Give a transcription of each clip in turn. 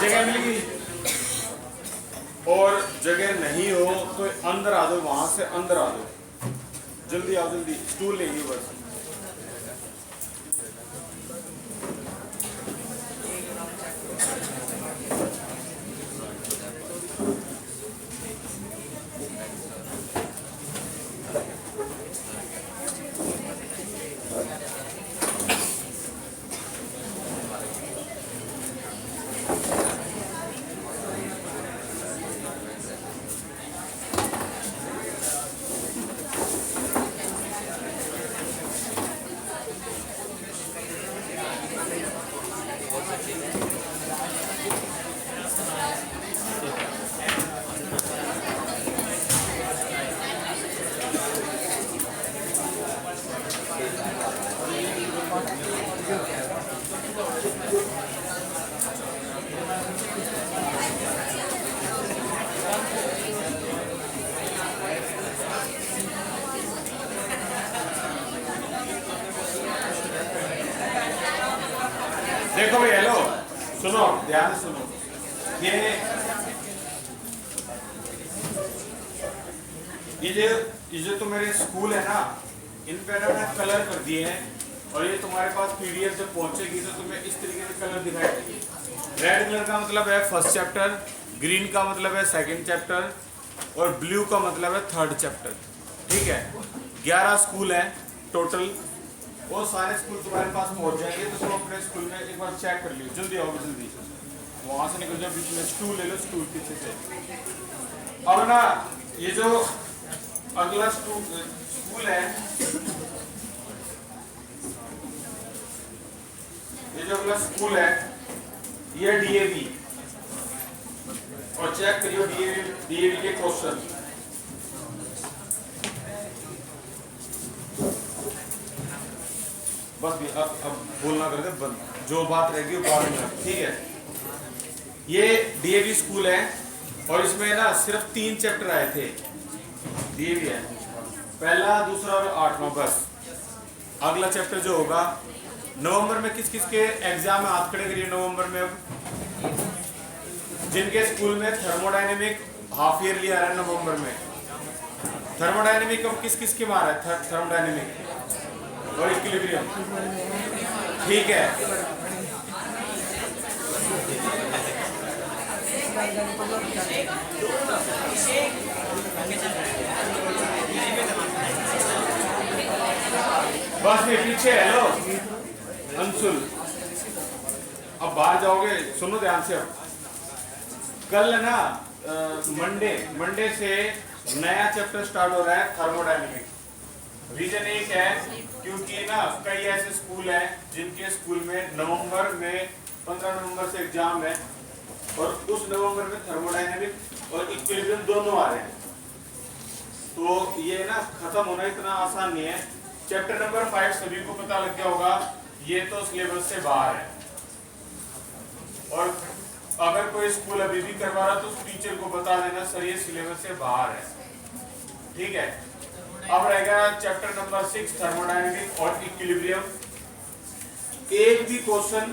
जगह मिलेगी और जगह नहीं हो तो अंदर आ दो, वहां से अंदर आ दो, जल्दी आओ, जल्दी स्टूल लेंगे बस। देखो भाई, हेलो, सुनो, ध्यान से सुनो। ये जो तो मेरे स्कूल है ना, इन पे ना मैंने कलर कर दिए हैं, और ये तुम्हारे पास पीडीएफ जब पहुंचेगी तो तुम्हें इस तरीके से कलर दिखाई देगी। रेड कलर का मतलब है फर्स्ट चैप्टर, ग्रीन का मतलब है सेकंड चैप्टर, और ब्लू का मतलब है थर्ड चैप्टर। ठीक है, 11 स्कूल हैं टोटल। वो सारे स्कूल तुम्हारे पास पहुंच जाएंगे तो तुम अपने स्कूल में एक बार चेक कर लियो। जल्दी आओ, जल्दी वहां से निकल जाओ, बीच में स्टूल ले लो, स्टूल पीछे से। अब ना ये जो अगला स्कूल है, ये जो अगला स्कूल है ये डीएवी, और चेक करियो डीएवी के क्वेश्चन। बस भी अब बोलना कर दे बंद, जो बात रहेगी वो बाद में। ठीक है, ये डीएवी स्कूल है और इसमें ना सिर्फ 3 चैप्टर आए थे। डीएवी है पहला, दूसरा और 8वां, बस। अगला चैप्टर जो होगा नवंबर में, किस किस के एग्जाम में हाथ खड़े करिए नवंबर में। अब जिनके स्कूल में थर्मोडायनेमिक हाफ ईयरली आ रहा है नवंबर में, थर्मोडायनेमिक अब किस किस के मार है, थर्मोडायनेमिक और इक्विलिब्रियम। ठीक है, बस में पीछे। हेलो अंशुल, अब बाहर जाओगे, सुनो ध्यान से। अब कल है ना मंडे से नया चैप्टर स्टार्ट हो रहा है थर्मोडायनेमिक। रीजन एक है क्योंकि ना कई ऐसे स्कूल हैं जिनके स्कूल में नवंबर में 15 नवंबर से एग्जाम है, और उस नवंबर में थर्मोडायनेमिक और इक्विलिब्रियम दोनों आ रहे हैं। तो ये ना खत्म होना इतना आसान नहीं है। चैप्टर नंबर 5 सभी को पता लग गया होगा, ये तो सिलेबस से बाहर है, और अगर कोई स्कूल अभी भी करवा रहा तो उस टीचर को बता देना सर ये सिलेबस से बाहर है। ठीक है, अब रहेगा चैप्टर नंबर 6 थर्मोडायनेमिक और इक्विलिब्रियम। एक भी क्वेश्चन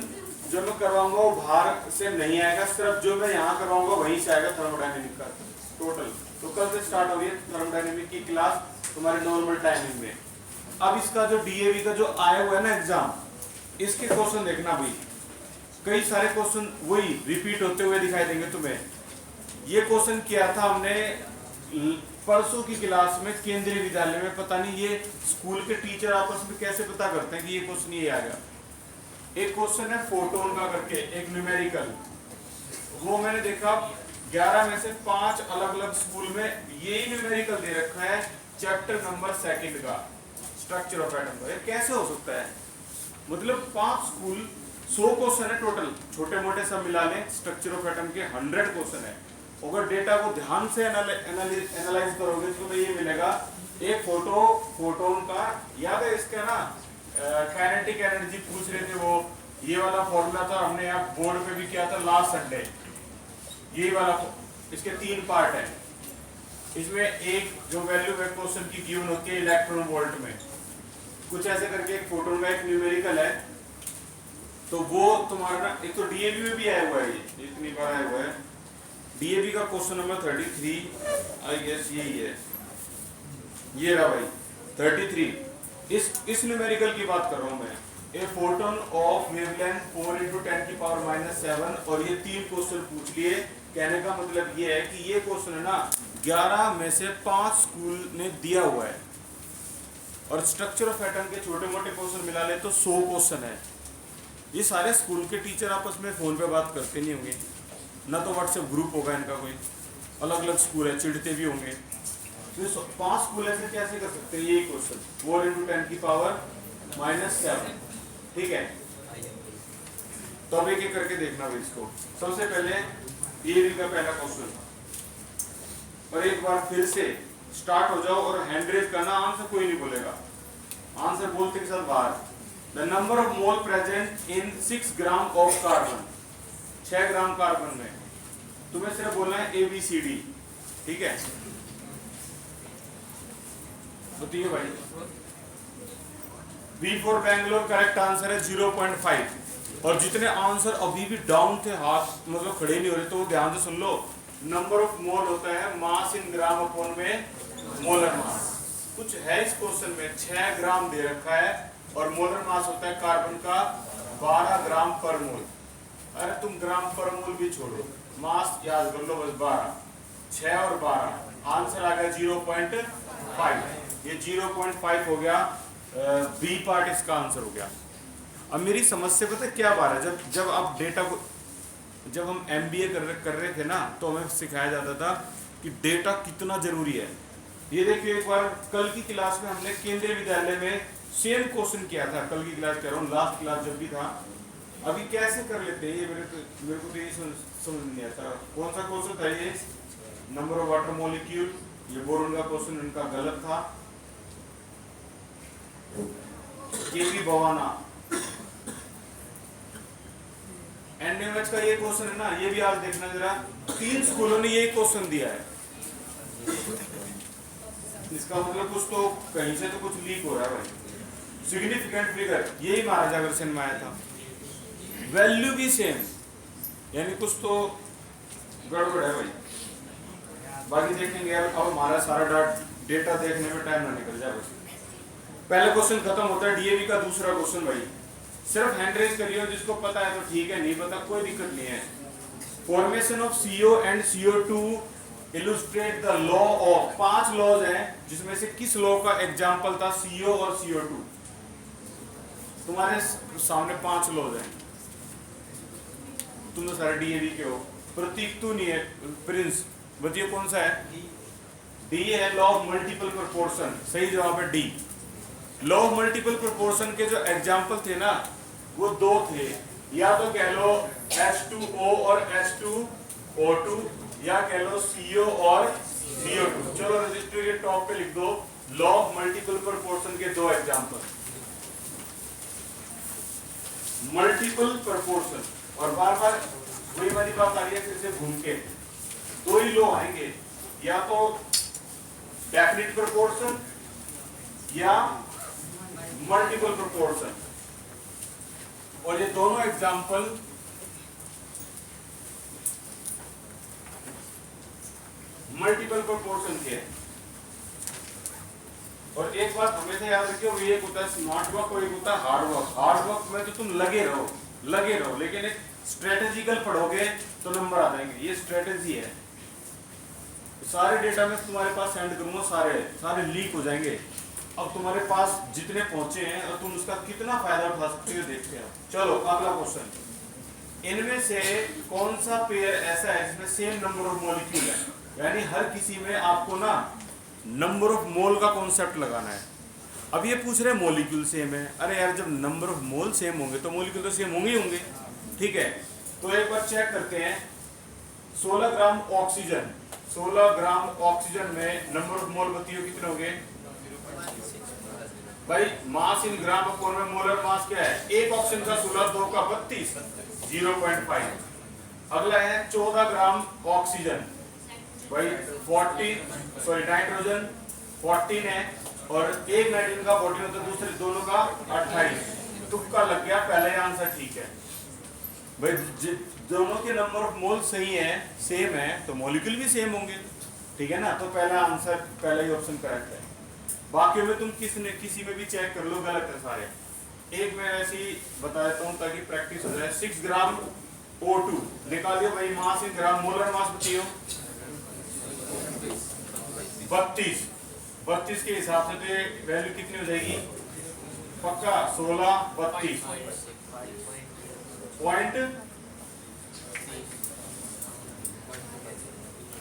जो मैं करवाऊंगा वो बाहर से नहीं आएगा, सिर्फ जो मैं यहाँ करवाऊंगा वहीं से आएगा थर्मोडायनेमिक का टोटल। तो कल से स्टार्ट हो गई थर्मोडायनेमिक की क्लास तुम्हारे नॉर्मल टाइमिंग में। अब इसका जो डीएवी का जो आया हुआ है ना एग्जाम, इसके क्वेश्चन देखना भाई, कई सारे क्वेश्चन वही रिपीट होते हुए दिखाई देंगे तुम्हें। ये क्वेश्चन किया था हमने परसों की क्लास में केंद्रीय विद्यालय में। पता नहीं ये स्कूल के टीचर आपस में कैसे पता करते हैं कि ये क्वेश्चन ये आ गया। एक क्वेश्चन है फोटोन का करके, एक न्यूमेरिकल, वो मैंने देखा 11 में से 5 अलग अलग स्कूल में यही न्यूमेरिकल दे रखा है चैप्टर नंबर 2 का, स्ट्रक्चर ऑफ एटम का। कैसे हो सकता है? मतलब 5 स्कूल 100 क्वेश्चन है टोटल, छोटे मोटे सब मिला लें, स्ट्रक्चर ऑफ एटम के 100 क्वेश्चन है। अगर डेटा को ध्यान से एनालाइज करोगे तो ये मिलेगा। एक फोटोन का याद है इसका ना, काइनेटिक एनर्जी पूछ रहे थे वो, ये वाला फॉर्मूला था, हमने यहाँ बोर्ड पे भी किया था लास्ट संडे। ये वाला, इसके 3 पार्ट है। इसमें एक जो वैल्यू है क्वेश्चन की गिवन होती है इलेक्ट्रॉन वोल्ट में, कुछ ऐसे करके एक फोटोन का एक न्यूमेरिकल है। तो वो तुम्हारा ना, एक तो डीएबी में भी आया हुआ है, ये इतनी बार आया हुआ है डीएबी का क्वेश्चन नंबर 33, आई गेस यही है, ये रहा भाई 33। इस न्यूमेरिकल की बात कर रहा हूं मैं। ए फोटोन ऑफ वेवलेंथ 4 × 10⁻⁷ और ये 3 क्वेश्चन पूछ लिए। कहने का मतलब ये है कि ये क्वेश्चन है ना 11 में से 5 स्कूल ने दिया हुआ है, और स्ट्रक्चर ऑफ एटम के छोटे मोटे क्वेश्चन मिला ले तो 100 क्वेश्चन है। ये सारे स्कूल के टीचर आपस में फोन पे बात करते नहीं होंगे, ना तो व्हाट्सएप ग्रुप होगा इनका, कोई अलग अलग स्कूल है, चिढ़ते भी होंगे। तो 5 स्कूल ऐसे कैसे कर सकते हैं यही क्वेश्चन 4 × 10⁻⁷, ठीक है। तो अब एक एक करके देखना भाई इसको। सबसे पहले ये का पहला क्वेश्चन, और एक बार फिर से स्टार्ट हो जाओ और हैंड रेज करना, आंसर कोई नहीं बोलेगा, आंसर बोलते के साथ बाहर। The number of mole present in 6 gram of carbon, 6 gram carbon में तुम्हें सिर्फ बोलना है ABCD, ठीक है। बताइए भाई, B for Bangalore correct answer है 0.5। और जितने आंसर अभी भी डाउन थे, हाथ मतलब खड़े नहीं हो रहे, तो वो ध्यान से सुन लो। नंबर ऑफ मोल होता है मास इन ग्राम अपॉन में मोलर मास। कुछ है इस क्वेश्चन में, 6 ग्राम दे रखा है और मोलर मास होता है कार्बन का 12 ग्राम पर मोल। अरे तुम ग्राम पर मोल भी छोड़ो, मास याद कर लो बस 12, 6 और 12, आंसर आ गया 0.5। ये 0.5 हो गया, बी पार्ट इसका आंसर हो गया। अब मेरी समस्या पता है क्या बात है, जब आप डेटा को, जब हम MBA कर रहे थे ना, तो हमें सिखाया जाता था कि डेटा कितना जरूरी है। ये देखिए, एक बार कल की क्लास में हमने केंद्रीय विद्यालय में सेम क्वेश्चन किया था, कल की क्लास कह रहा हूँ, लास्ट क्लास जब भी था। अभी कैसे कर लेते हैं ये, मेरे को तो ये समझ नहीं आता। कौन सा क्वेश्चन था ये, नंबर ऑफ वाटर मॉलिक्यूल, ये बोरोन का क्वेश्चन इनका गलत था। केपी भवाना एनएमएच का ये क्वेश्चन है ना, ये भी आज देखना जरा, 3 स्कूलों ने ये क्वेश्चन दिया है। इसका मतलब कुछ तो कहीं से तो कुछ लीक हो रहा है भाई। सिग्निफिकेंट फिगर यही महाराजा अग्रसेन में आया था, वैल्यू भी सेम, यानी कुछ तो गड़बड़ है भाई। बाकी देखेंगे यार, अब हमारा सारा डेटा देखने में टाइम ना निकल जाए बस। पहला क्वेश्चन खत्म होता है डीएवी का। दूसरा क्वेश्चन भाई सिर्फ हैंड रेज करिए, जिसको पता है तो ठीक है, नहीं पता कोई दिक्कत नहीं है। Formation of CO and CO2 illustrate the law of, 5 laws हैं, जिसमें से किस लॉ का एग्जांपल था CO और CO2। तुम्हारे सामने 5 लॉज हैं, तुम तो सारे डीएवी के हो। प्रतीक तू नहीं है, प्रिंस बताइए कौन सा है? डी है, लॉ ऑफ मल्टीपल प्रोपोर्शन। सही जवाब है D. Law of multiple proportion के जो एग्जांपल थे ना, वो 2 थे, या तो कह लो H2O और H2O2, या कह लो CO और CO2। चलो रजिस्टर के टॉप पे लिख दो लॉ ऑफ मल्टीपल प्रोपोर्शन के 2 एग्जांपल। मल्टीपल प्रोपोर्शन, और बार बार वही वाली बात आ रही है, फिर से घूम के 2 ही लॉ आएंगे, या तो डेफिनिट प्रोपोर्शन या मल्टीपल प्रोपोर्शन। और ये दोनों एग्जांपल मल्टीपल प्रोपोर्शन के हैं। और एक बात हमेशा याद रखियो, ये एक होता है स्मार्ट वर्क और एक होता है हार्ड वर्क। हार्ड वर्क में तो तुम लगे रहो, लेकिन एक स्ट्रेटेजिकल पढ़ोगे तो नंबर आ जाएंगे। ये स्ट्रेटेजी है। सारे डेटा में तुम्हारे पास सेंड करूंगा, सारे लीक हो जाएंगे। अब तुम्हारे पास जितने पहुंचे हैं और तुम उसका कितना फायदा उठा सकते हो देखते हैं। चलो अगला क्वेश्चन, इनमें से कौन सा पेयर ऐसा है जिसमें सेम नंबर ऑफ मॉलिक्यूल है? यानी हर किसी में आपको ना नंबर ऑफ मोल का कॉन्सेप्ट लगाना है। अब ये पूछ रहे मॉलिक्यूल सेम है, अरे यार जब नंबर ऑफ मोल सेम होंगे तो मॉलिक्यूल तो सेम होंगे, ठीक है। तो एक बार चेक करते हैं, 16 ग्राम ऑक्सीजन, 16 ग्राम ऑक्सीजन में नंबर ऑफ मोल बताइए कितने हो गए भाई? मास इन ग्राम अपॉन में मोलर मास क्या है? एक ऑक्सीजन का 16, 2 का 32, 0.5। अगला है 14 ग्राम ऑक्सीजन भाई, 40 सॉरी नाइट्रोजन 14 है, और एक नाइट्रोजन का 14 होता है, दूसरे दोनों का 28, तुक्का लग गया, पहले आंसर ठीक है भाई। दोनों के नंबर ऑफ मोल सही है, सेम है, तो मॉलिक्यूल भी सेम होंगे, ठीक है ना। तो पहला आंसर, पहला ही ऑप्शन करेक्ट है। बाकी में तुम किसी में भी चेक कर लो, गलत है सारे। एक मैं ऐसे ही बता देता हूँ ताकि प्रैक्टिस हो जाए। 6 ग्राम O2 निकालियो भाई, मास इन ग्राम, मोलर मास बताइयो 32 के हिसाब से तो ये वैल्यू कितनी हो जाएगी पक्का 16 32 पॉइंट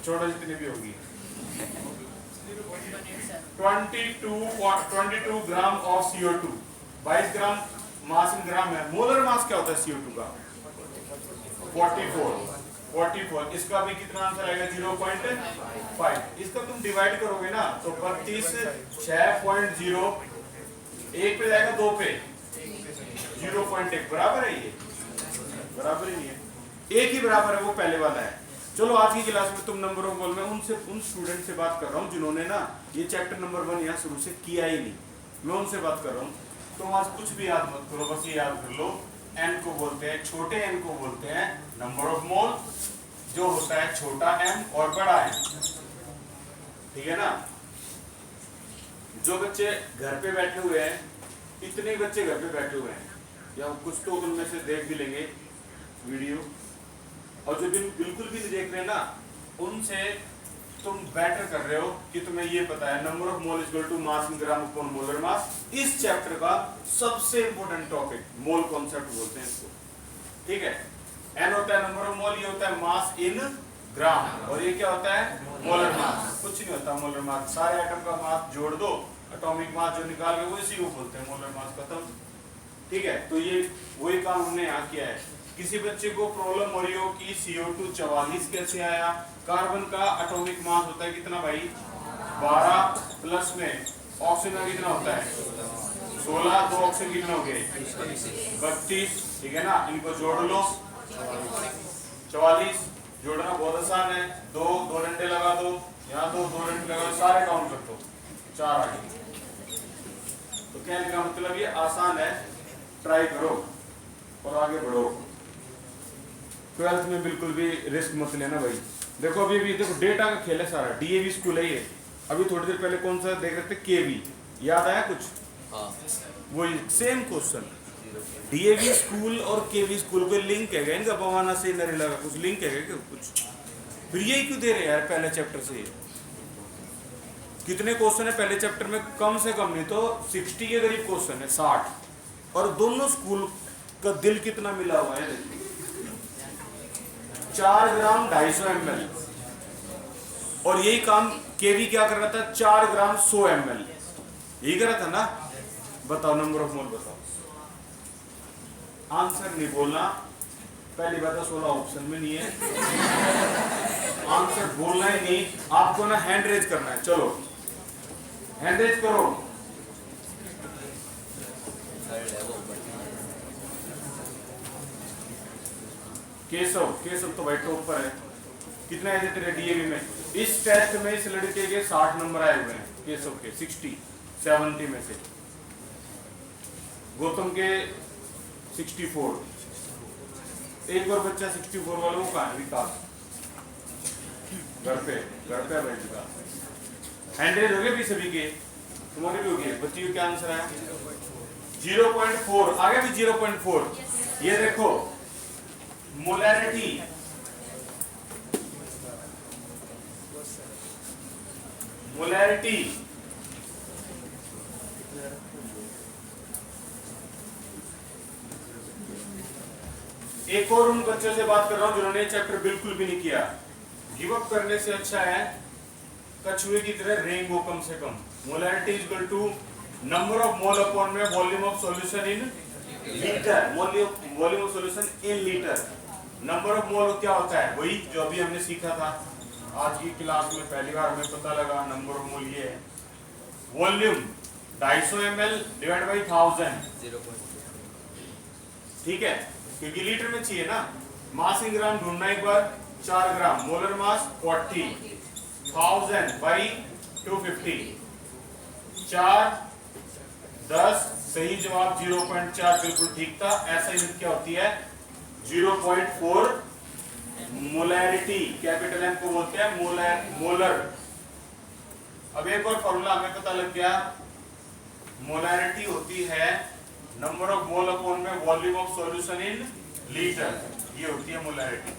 छोटा जितनी भी होगी 22 gram of CO2। 22 gram mass in ग्राम है। मोलर मास क्या होता है CO2 का 44। इसका भी कितना आंसर आएगा 0.5। इसका तुम डिवाइड करोगे ना तो 32 6.0 एक पे जाएगा 2 पे 0.1 बराबर है। ये बराबर ही नहीं है, एक ही बराबर है, वो पहले वाला है। चलो आज की क्लास में तुम नंबर ऑफ मोल में उन स्टूडेंट से बात कर रहा हूँ जिन्होंने ना ये चैप्टर नंबर 1 यहाँ शुरू से किया ही नहीं, मैं उनसे बात कर रहा हूँ। तो आज कुछ भी याद मत करो, बस ये याद कर लो n को बोलते हैं, छोटे n को बोलते हैं नंबर ऑफ मोल, जो होता है छोटा m और बड़ा m, ठीक है ना। जो बच्चे घर पे बैठे हुए हैं, इतने बच्चे घर पे बैठे हुए हैं, या कुछ तो उनमें से देख भी लेंगे वीडियो, और जो बिल्कुल भी नहीं देख रहे ना, उनसे तुम बेटर कर रहे हो कि तुम्हें ये पता है number of mole equal to mass in gram upon molar mass. इस चैप्टर का सबसे इंपॉर्टेंट टॉपिक मोल कॉन्सेप्ट बोलते हैं इसको, ठीक है। n होता है नंबर ऑफ मोल, ये होता है मास इन ग्राम, और ये क्या होता है मोलर मास। कुछ नहीं होता मोलर मास, सारे एटम का मास जोड़ दो, एटॉमिक मास जो निकाल के वो इसी को बोलते हैं मोलर मास, खत्म, ठीक है। तो ये वही काम हमने यहाँ किया है। किसी बच्चे को प्रॉब्लम हो रही हो कि CO2 44 कैसे आया, कार्बन का एटॉमिक मास होता है कितना भाई 12, प्लस में ऑक्सीजन का कितना होता है 16, तो ऑक्सीजन कितना हो गए 32, ठीक है ना। इनको जोड़ लो 44, जोड़ना बहुत आसान है, दो डंडे लगा दो, यहाँ दो डंडे लगा दो, सारे काउंट कर दो, 4 आ गए। तो कहने का मतलब ये आसान है, ट्राई करो और आगे बढ़ो। 12th में बिल्कुल भी रिस्क मत लेना भाई। देखो अभी देखो डेटा का खेल है सारा, DAV स्कूल है ये। अभी थोड़ी देर पहले कौन सा देख रहे थे KV, याद आया कुछ? वही सेम क्वेश्चन, DAV स्कूल और KV स्कूल कोई लिंक है क्या इनका? बवाना से नरेला का कुछ लिंक है क्या कुछ? फिर यही क्यों दे रहे हैं यार पहले चैप्टर से? कितने क्वेश्चन है पहले चैप्टर में? कम से कम नहीं तो 60 के करीब क्वेश्चन है, 60, और दोनों स्कूल का दिल कितना मिला हुआ है। 4 ग्राम 250 ml, और यही काम KV क्या कर रहा था 4 ग्राम 100 ml, यही कर रहा था ना। बताओ नंबर ऑफ मोल बताओ, आंसर नहीं बोलना। पहली बात तो 16 ऑप्शन में नहीं है, आंसर बोलना ही नहीं, आपको ना हैंड रेज करना है। चलो हैंड रेज करो। केशव तो भाई टॉप पर है। कितना है तेरे DAV में? इस टेस्ट में इस लड़के के 60 नंबर आए हुए हैं, केशव के 70 में से, गौतम के 64। एक और बच्चा 64 वाला, वो कहाँ है? विकास घर पे है भाई विकास। हैंडरेज हो गए भी सभी के, तुम्हारे भी हो गए। बच्चियों क्या आंसर है 0.4, आगे भी 0.4। ये देखो मोलैरिटी, एक और उन बच्चों से बात कर रहा हूं जिन्होंने चैप्टर बिल्कुल भी नहीं किया। गिव अप करने से अच्छा है कछुए की तरह रेंगो कम से कम। Molarity is equal to number of mole upon में volume of solution in litre, volume of solution in litre. Number of mole क्या होता है? वही जो अभी हमने सीखा था आज की क्लास में, पहली बार हमें पता लगा नंबर ऑफ मोल ये है। वॉल्यूम 250 ml डिवाइड बाई 1000, ठीक है, क्योंकि लीटर में चाहिए ना। मास इन ग्राम ढूंढना एक बार, 4 ग्राम, मोलर मास 40, 1000 बाई 250, 4 10 सही जवाब 0.4 बिल्कुल ठीक था। ऐसा यूनिट क्या होती है? 0.4 मोलैरिटी, कैपिटल एम को बोलते हैं मोलर। अब एक और फॉर्मूला हमें पता लग गया, मोलैरिटी होती है नंबर ऑफ मोल अपॉन में volume of solution in litre, ये होती है मोलैरिटी।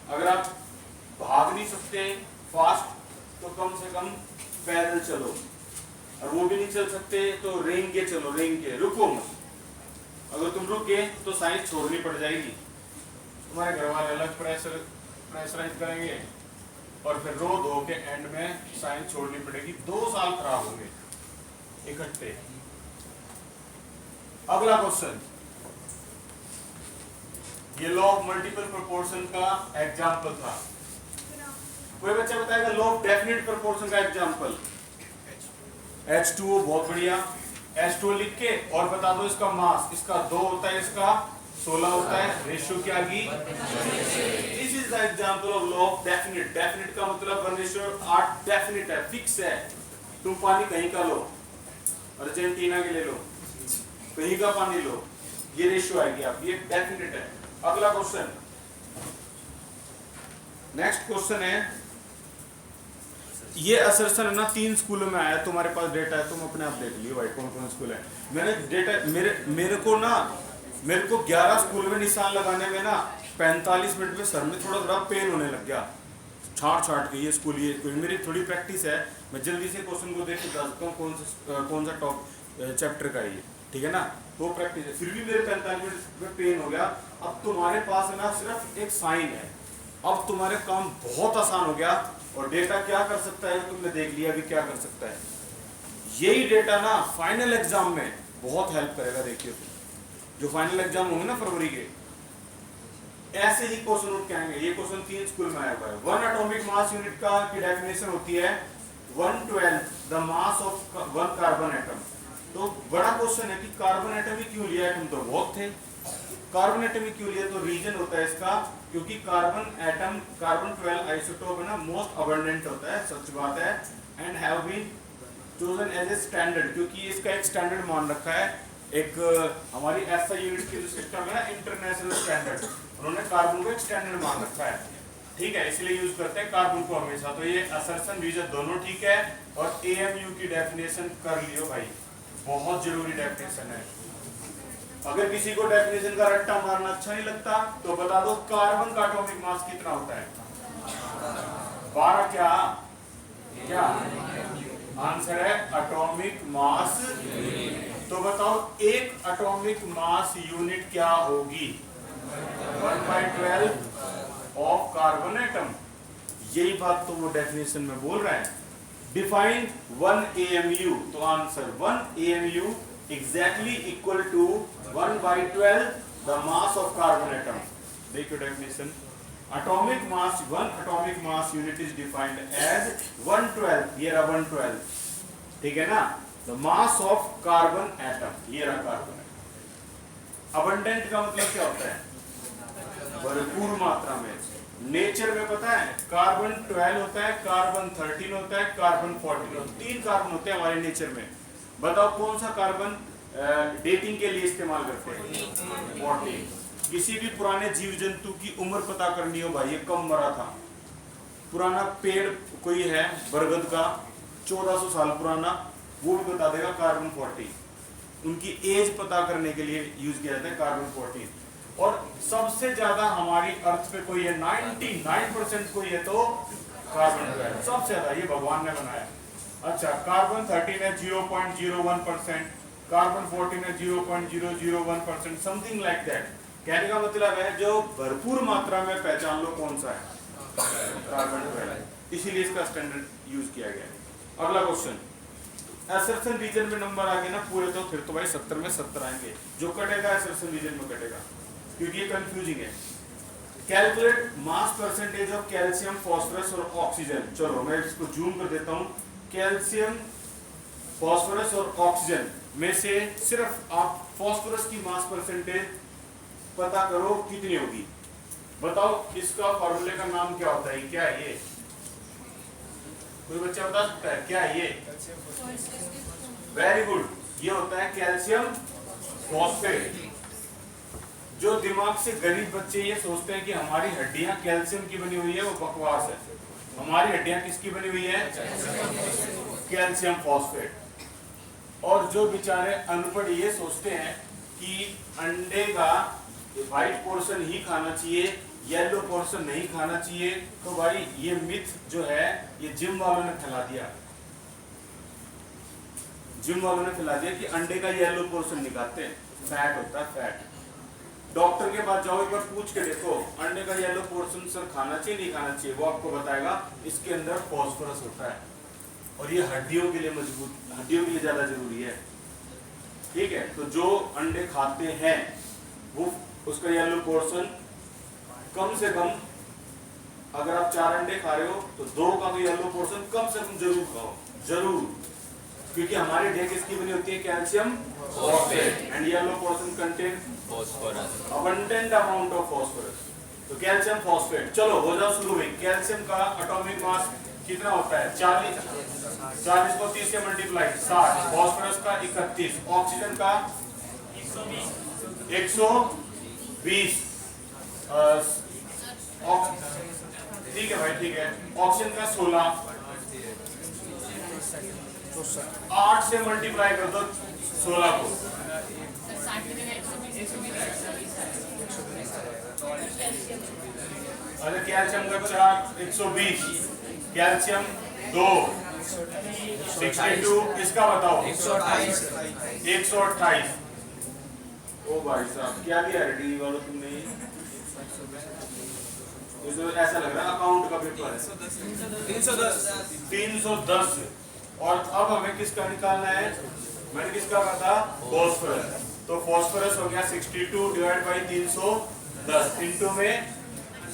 अगर आप भाग नहीं सकते फास्ट तो कम से कम पैदल चलो, और वो भी नहीं चल सकते तो रेंग के चलो, रेंग के, रुको मत। अगर तुम रुक गए तो साइंस छोड़नी पड़ जाएगी, तुम्हारे घर वाले अलग प्रेशराइज करेंगे और फिर रो धो के एंड में साइंस छोड़नी पड़ेगी, 2 साल खराब होंगे इकट्ठे। अगला क्वेश्चन, ये लॉ ऑफ मल्टीपल प्रोपोर्शन का एग्जांपल था। कोई बच्चा बताएगा लॉ ऑफ डेफिनेट प्रोपोर्शन का एग्जांपल? H2O, बहुत बढ़िया। H2O लिख के और बता दो इसका मास, इसका 2 होता है, इसका 16 होता है, रेशियो क्या की? This is the example of law of definite. Definite का मतलब 1:8 डेफिनेट है, फिक्स है। तुम पानी कहीं का लो, अर्जेंटीना के ले लो, कहीं का पानी लो, ये रेशियो आएगी आप, ये डेफिनेट है। अगला क्वेश्चन, नेक्स्ट क्वेश्चन है, ये असर्शन है ना 3 स्कूलों में आया, तुम्हारे पास डेटा है, तुम अपने आप देख लियो भाई कौन कौन स्कूल है। मैंने डेटा मेरे को 11 स्कूल में निशान लगाने में ना 45 मिनट में सर में थोड़ा पेन होने लग गया, छाट के ये स्कूल, ये मेरी थोड़ी प्रैक्टिस है, मैं जल्दी से क्वेश्चन को देख के बता सकता हूँ कौन सा टॉप चैप्टर का है ये, ठीक है ना, वो प्रैक्टिस है। फिर भी मेरे 45 मिनट में पेन हो गया। अब तुम्हारे पास है ना सिर्फ एक साइन है, अब तुम्हारे काम बहुत आसान हो गया। और डेटा क्या कर सकता है तुमने देख लिया कि क्या कर सकता है। यही डेटा ना फाइनल एग्जाम में बहुत हेल्प करेगा। देखिए जो फाइनल एग्जाम होंगे ना फरवरी के, ऐसे ही क्वेश्चन उठ के आएंगे। ये क्वेश्चन 3 स्कूल में आया हुआ है। 1 एटॉमिक मास यूनिट का की डेफिनेशन होती है 1/12 the mass of 1 carbon atom. तो बड़ा क्वेश्चन है कि कार्बन एटम ही क्यों लिया, एटम तो बहुत थे, कार्बन एटम ही क्यों लिया? तो रीजन होता है इसका, क्योंकि कार्बन एटम, कार्बन 12 आइसोटोप है ना, मोस्ट अबंडेंट होता है, सच बात है, and have been chosen as a standard, क्योंकि इसका एक स्टैंडर्ड मान रखा है। एक हमारी एसआई यूनिट की जो सिस्टम है ना, इंटरनेशनल स्टैंडर्ड, उन्होंने कार्बन को एक स्टैंडर्ड मान रखा है, ठीक है, इसलिए यूज करते हैं कार्बन को हमेशा। तो ये असर्शन रीजन दोनों ठीक है। और एएमयू की डेफिनेशन कर लियो भाई, बहुत जरूरी डेफिनेशन है। अगर किसी को डेफिनेशन का रट्टा मारना अच्छा नहीं लगता तो बता दो कार्बन का एटॉमिक मास कितना होता है? 12 क्या क्या आंसर है एटॉमिक मास। तो बताओ एक एटॉमिक मास यूनिट क्या होगी? 1/12 ऑफ कार्बन एटम। यही बात तो वो डेफिनेशन में बोल रहा है। डिफाइन 1 AMU, तो answer 1 AMU exactly equal to 1/12 the mass of carbon atom. देखिए definition, atomic mass, 1 atomic mass unit is defined as 1/12, ये रहा 1/12, ठीक है ना, the mass of carbon atom, ये रहा कार्बन। abundant का मतलब क्या होता है? भरपूर मात्रा में। नेचर में पता है कार्बन 12 होता है, कार्बन 13 होता है, कार्बन 14 होता है, 3 कार्बन होते हैं हमारे नेचर में। बताओ कौन सा कार्बन डेटिंग के लिए इस्तेमाल करते हैं? 14। किसी भी पुराने जीव जंतु की उम्र पता करनी हो भाई, ये कब मरा था, पुराना पेड़ कोई है बरगद का 1400 साल पुराना, वो भी बता देगा कार्बन 14। उनकी एज पता करने के लिए यूज किया जाता है कार्बन 14। और सबसे ज्यादा हमारी अर्थ पे कोई है, 99% कोई है तो कार्बन 12 सबसे ज्यादा, ये भगवान ने बनाया। अच्छा, कार्बन 13 है 0.01%, कार्बन 14 है 0.001%, समथिंग लाइक दैट। कहने का मतलब है जो भरपूर मात्रा में पहचान लो कौन सा है, कार्बन 12, इसीलिए इसका स्टैंडर्ड यूज किया गया है। अगला क्वेश्चन, असर्शन रीजन में नंबर आ गए ना पूरे, तो फिर तो भाई 70 में 70 आएंगे। जो कटेगा असर्शन रीजन में कटेगा, क्योंकि ये कंफ्यूजिंग है। Calculate mass percentage of calcium, phosphorus और ऑक्सीजन। चलो मैं इसको जूम कर देता हूँ। कैल्शियम, फास्फोरस और ऑक्सीजन में से सिर्फ आप फास्फोरस की मास परसेंटेज पता करो कितनी होगी। बताओ इसका फॉर्मूले का नाम क्या होता है? क्या है ये? कोई बच्चा बता सकता है क्या है ये? वेरी गुड, ये होता है कैल्शियम फॉस्फेट। जो दिमाग से गरीब बच्चे ये सोचते हैं कि हमारी हड्डियां कैल्शियम की बनी हुई है, वो बकवास है। हमारी हड्डियां किसकी बनी हुई है? Calcium phosphate. और जो बेचारे अनपढ़ ये सोचते हैं कि अंडे का व्हाइट पोर्शन ही खाना चाहिए, येलो पोर्शन नहीं खाना चाहिए, तो भाई ये मिथ जो है ये जिम वालों ने फैला दिया। जिम वालों ने फैला दिया कि अंडे का येलो पोर्शन निकालते हैं, फैट होता है, फैट। डॉक्टर के पास जाओ, एक बार पूछ के देखो अंडे का येलो पोर्शन सर खाना चाहिए नहीं खाना चाहिए, वो आपको बताएगा इसके अंदर फॉस्फोरस होता है और ये हड्डियों के लिए मजबूत, हड्डियों के लिए ज्यादा जरूरी है। ठीक है, तो जो अंडे खाते हैं वो उसका येलो पोर्शन कम से कम, अगर आप 4 अंडे खा रहे हो तो 2 का तो येलो पोर्शन कम से कम जरूर खाओ, जरूर, क्योंकि हमारी हड्डियां किसकी बनी होती है? Calcium phosphate and yellow portion contain phosphorus, abundant amount of phosphorus. तो कैल्शियम फॉस्फेट, चलो हो जाओ शुरू में। कैल्शियम का एटॉमिक मास कितना होता है? 40 को 30 से मल्टीप्लाई 60, फॉस्फोरस का 31, ऑक्सीजन का 120। ठीक है भाई, ठीक है। ऑक्सीजन का 16, 8 से मल्टीप्लाई कर दो 16 को। अरे कैल्शियम का 4, 120, कैल्शियम 2, 62, इसका बताओ 128। ओ भाई साहब क्या दिया रेडी वालों तुमने? ये तो ऐसा लग रहा है अकाउंट का पेपर है। 310। और अब हमें किसका निकालना है? मैंने किसका कहा था? फॉस्फोरस। तो फॉस्फोरस हो गया 62 डिवाइड बाई 310 इंटू में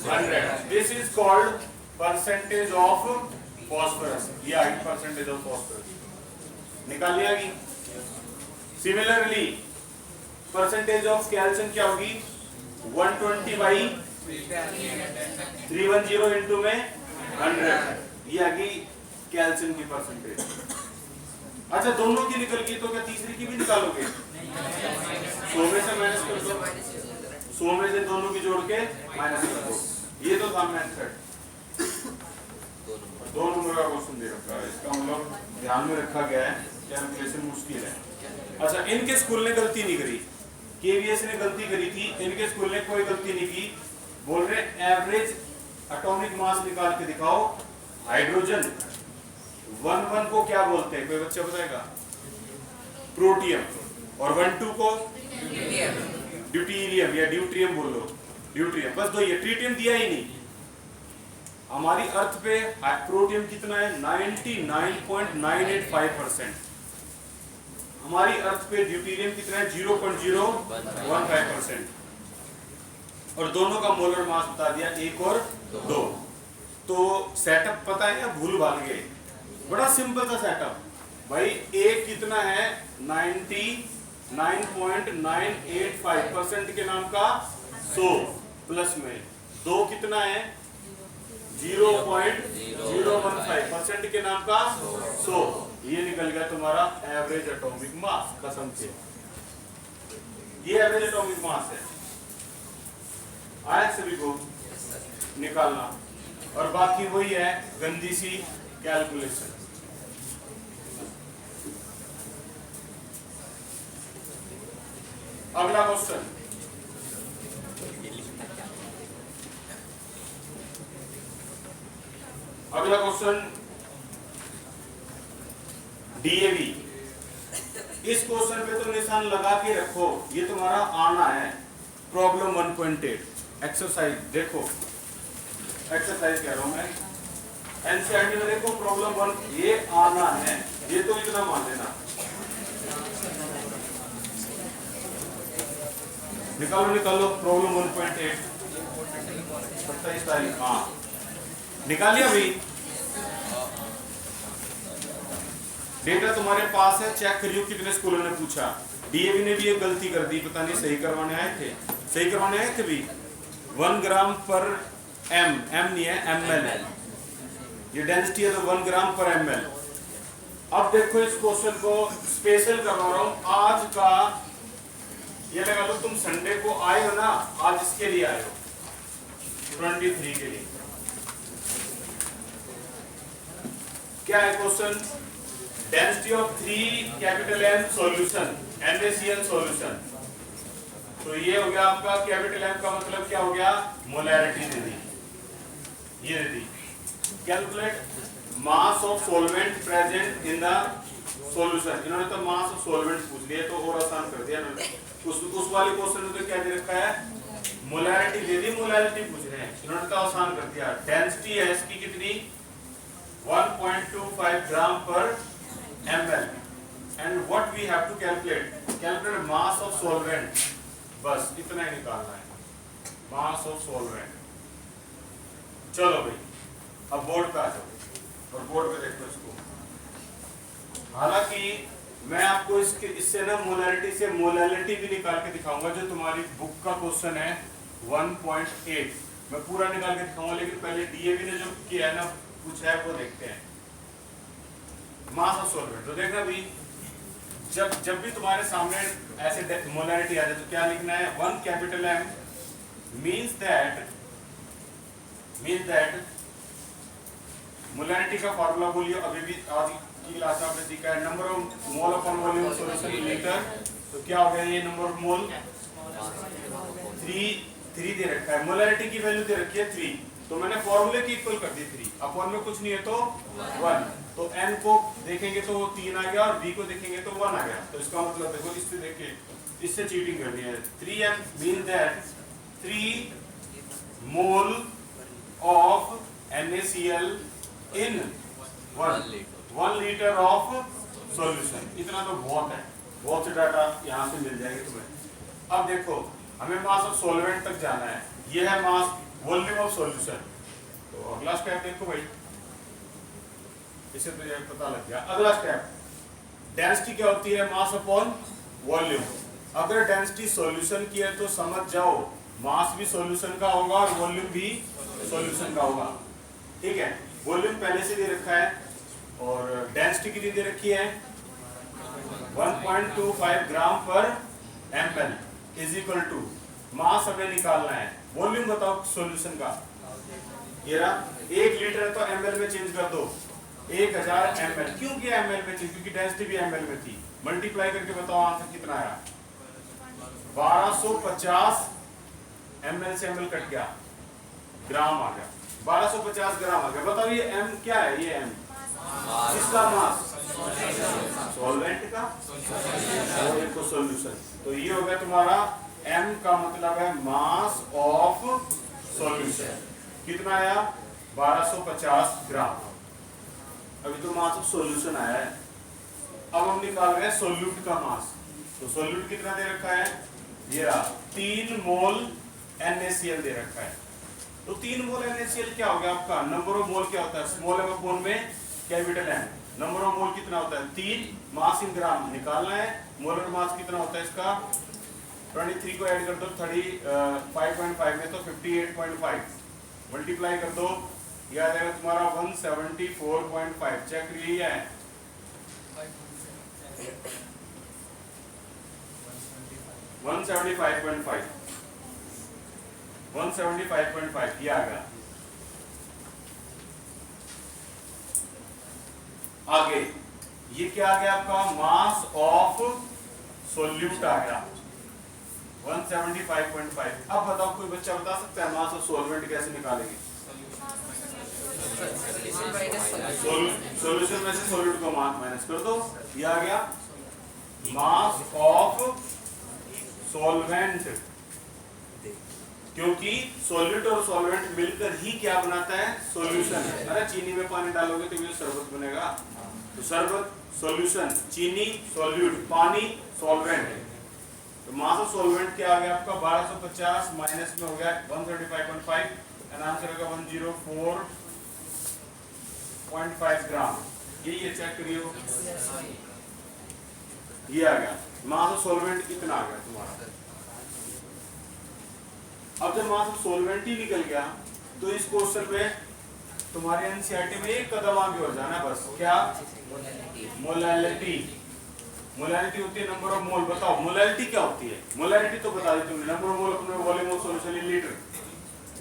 100। This is called percentage of phosphorus. ये आई परसेंटेज ऑफ फॉस्फोरस निकाल लिया गई। सिमिलरली परसेंटेज ऑफ कैल्शियम क्या होगी? 120 बाई 310 इंटू में 100। ये आ गई कैल्शियम की परसेंटेज। अच्छा, दोनों की निकल गई तो क्या तीसरी की भी निकालोगे? 100 में से माइनस कर दो, 100 में से दोनों की जोड़ के माइनस कर दो। ये तो था मेथड। 2 नंबर का क्वेश्चन दे रखा है, इसका मतलब ध्यान में रखा गया है, कैलकुलेशन मुश्किल है। अच्छा, इनके स्कूल ने गलती नहीं करी, केवीएस ने गलती करी थी, इनके स्कूल ने कोई गलती नहीं की। बोल रहे एवरेज एटॉमिक मास निकाल के दिखाओ। हाइड्रोजन 1 को क्या बोलते हैं? कोई बच्चा बताएगा? प्रोटियम। और 1 को ड्यूटीरियम या ड्यूट्रियम बोलो, ड्यूट्रियम। बस दो, ये ट्रीटियम दिया ही नहीं। हमारी अर्थ पे प्रोटियम कितना है? 99.985%। हमारी अर्थ पे ड्यूटीरियम कितना है? 0.015%। और दोनों का मोलर मास बता दिया, 1 और 2। तो सेटअप पता है या भूल भाल गए? बड़ा सिंपल सा सेटअप भाई। एक कितना है? 99.985% के नाम का 100 प्लस में 2 कितना है? 0.015% के नाम का 100। ये निकल गया तुम्हारा एवरेज एटॉमिक मास। कसम से ये एवरेज एटॉमिक मास है। आया सभी को निकालना? और बाकी वही है गंदी सी कैलकुलेशन। अगला क्वेश्चन, अगला क्वेश्चन डीएवी। इस क्वेश्चन पे तो निशान लगा के रखो, ये तुम्हारा आना है। प्रॉब्लम 1.8 एक्सरसाइज देखो, एक्सरसाइज कह रहा हूं मैं, एनसीईआरटी में देखो प्रॉब्लम 1, ये आना है, ये तो इतना मान लेना। निकालो निकालो प्रॉब्लम 1.8 27 तारीख। हाँ निकाल लिया भाई, डेटा तुम्हारे पास है, चेक करियो कितने स्कूलों ने पूछा। डीएवी ने भी एक गलती कर दी, पता नहीं सही करवाने आए थे, सही करवाने आए थे भी। 1 ग्राम पर एम नहीं है, ml है, ये डेंसिटी है तो 1 ग्राम पर ml। अब देखो इस क्वेश्चन को स्पेशल करवा रहा हूं आज का। ये लगा लो तुम संडे को आए हो ना, आज इसके लिए आए हो 23 के लिए। क्या है question? Density of 3 capital M solution, NaCl solution. तो ये हो गया आपका कैपिटल एम का मतलब क्या हो गया? मोलैरिटी दे दी, ये दे दी। Calculate mass of solvent present in the solution. इन्होंने तो मास ऑफ सॉल्वेंट पूछ लिया तो और आसान कर दिया इन्होंने। उस वाले क्वेश्चन में तो क्या दे रखा है? मोलैरिटी दे दी, मोलैरिटी पूछ रहे हैं, इन्होंने तो आसान कर दिया। डेंसिटी है इसकी कितनी? 1.25 ग्राम पर ml and what we have to calculate mass of solvent. बस इतना ही निकालना है, मास ऑफ सॉल्वेंट। चलो भाई अब बोर्ड पे आ जाओ और बोर्ड पे देखो इसको। हालांकि मैं आपको इससे ना मोलैरिटी से मोलैलिटी भी निकाल के दिखाऊंगा, जो तुम्हारी बुक का क्वेश्चन है 1.8 मैं पूरा निकाल के दिखाऊंगा। लेकिन पहले डीएवी ने जो किया है ना, पूछा है, वो देखते हैं। मास ऑफ सॉल्वेंट तो देखना भी, जब भी तुम्हारे सामने ऐसे मोलैरिटी आ जाए तो क्या लिखना है? 1 capital M means that molarity का फार्मूला बोलिए। अभी भी आज की क्लास में आपने सीखा है number of mole upon volume solution in litre. तो क्या हो गया ये नंबर ऑफ मोल? 3 दे रखा है, मोलैरिटी की वैल्यू दे रखी है 3, तो मैंने फॉर्मूले की इक्वल कर दी 3। अपॉन में कुछ नहीं है तो 1, तो n को देखेंगे तो 3 आ गया और v को देखेंगे तो 1 आ गया। तो इसका मतलब देखो, इससे देखिए, इससे चीटिंग करनी है। 3m mean that 3 mole of NaCl in 1 litre of solution. इतना तो बहुत है, बहुत से डाटा यहाँ से मिल जाएंगे तुम्हें। अब देखो हमें मास ऑफ सॉल्वेंट तक जाना है, ये है मास वॉल्यूम ऑफ सॉल्यूशन। तो अगला स्टेप देखो भाई, इसे तो ये पता लग गया। अगला स्टेप, डेंसिटी क्या होती है? Mass upon volume. अगर डेंसिटी सॉल्यूशन की है तो समझ जाओ मास भी सॉल्यूशन का होगा और वॉल्यूम भी सॉल्यूशन का होगा। ठीक है, वॉल्यूम पहले से दे रखा है और डेंसिटी कितनी दे रखी है? 1.25 ग्राम पर ml इज इक्वल टू, मास हमें निकालना है, वॉल्यूम बताओ सॉल्यूशन का। ये रहा 1 लीटर है तो ml में चेंज कर दो, 1000 ml। क्यों किया ml में चेंज? क्योंकि डेंसिटी भी ml में थी। मल्टीप्लाई करके बताओ आंसर कितना आया? 1250 ml से ml कट गया, ग्राम आ गया, 1250 ग्राम आ गया। बताओ ये m क्या है? ये m किसका मास? सॉल्वेंट का, और एक सॉल्यूशन। तो ये हो गया तुम्हारा m का मतलब है मास ऑफ सॉल्यूशन। कितना आया? 1250 ग्राम। अभी तो मास ऑफ सॉल्यूशन आया है। अब हम निकाल रहे हैं सोल्यूट का मास। तो सोल्यूट कितना दे रखा है? ये रहा 3 मोल NaCl दे रखा है। तो 3 मोल NaCl क्या हो गया आपका? नंबर ऑफ मोल क्या होता है? स्मॉल m अपॉन में कैपिटल M। नंबर ऑफ मोल कितना होता है? 3, मास इन ग्राम निकालना है। मोलर मास कितना होता है इसका? 23 को ऐड कर दो 5.5 में तो 58.5 मल्टीप्लाई कर दो, ये आ जाएगा तुम्हारा 174.5। चेक करिए है 175.5 175.5 ये आ गया। आगे ये क्या आ गया आपका? मास ऑफ सोल्यूट आ गया 175.5। अब बताओ कोई बच्चा बता सकता है मास ऑफ सॉल्वेंट कैसे निकालेंगे? सॉल्यूशन में से सॉल्यूट को माइनस कर दो, ये आ गया मास ऑफ सॉल्वेंट। क्योंकि सॉल्यूट और सॉल्वेंट मिलकर ही क्या बनाता है? सॉल्यूशन। अरे चीनी में पानी डालोगे तो ये शरबत बनेगा। तो शरबत सॉल्यूशन, चीनी सॉल्यूट, पानी सॉल्वेंट। तो मास ऑफ सॉल्वेंट क्या आ गया आपका? 1250 माइनस में हो गया 135.5 एंड आंसर होगा 104.5 ग्राम। ये चेक करियो, ये आ गया मास ऑफ सॉल्वेंट कितना आ गया तुम्हारा। अब जब मास ऑफ सॉल्वेंट ही निकल गया तो इस क्वेश्चन में तुम्हारे एनसीईआरटी में एक कदम आगे हो जाना बस। क्या? मोलैलिटी। मोलैलिटी होती है नंबर ऑफ मोल। बताओ मोलैलिटी क्या होती है? मोलैलिटी तो बता दी तुमने, नंबर ऑफ मोल अपने volume of solution in litre.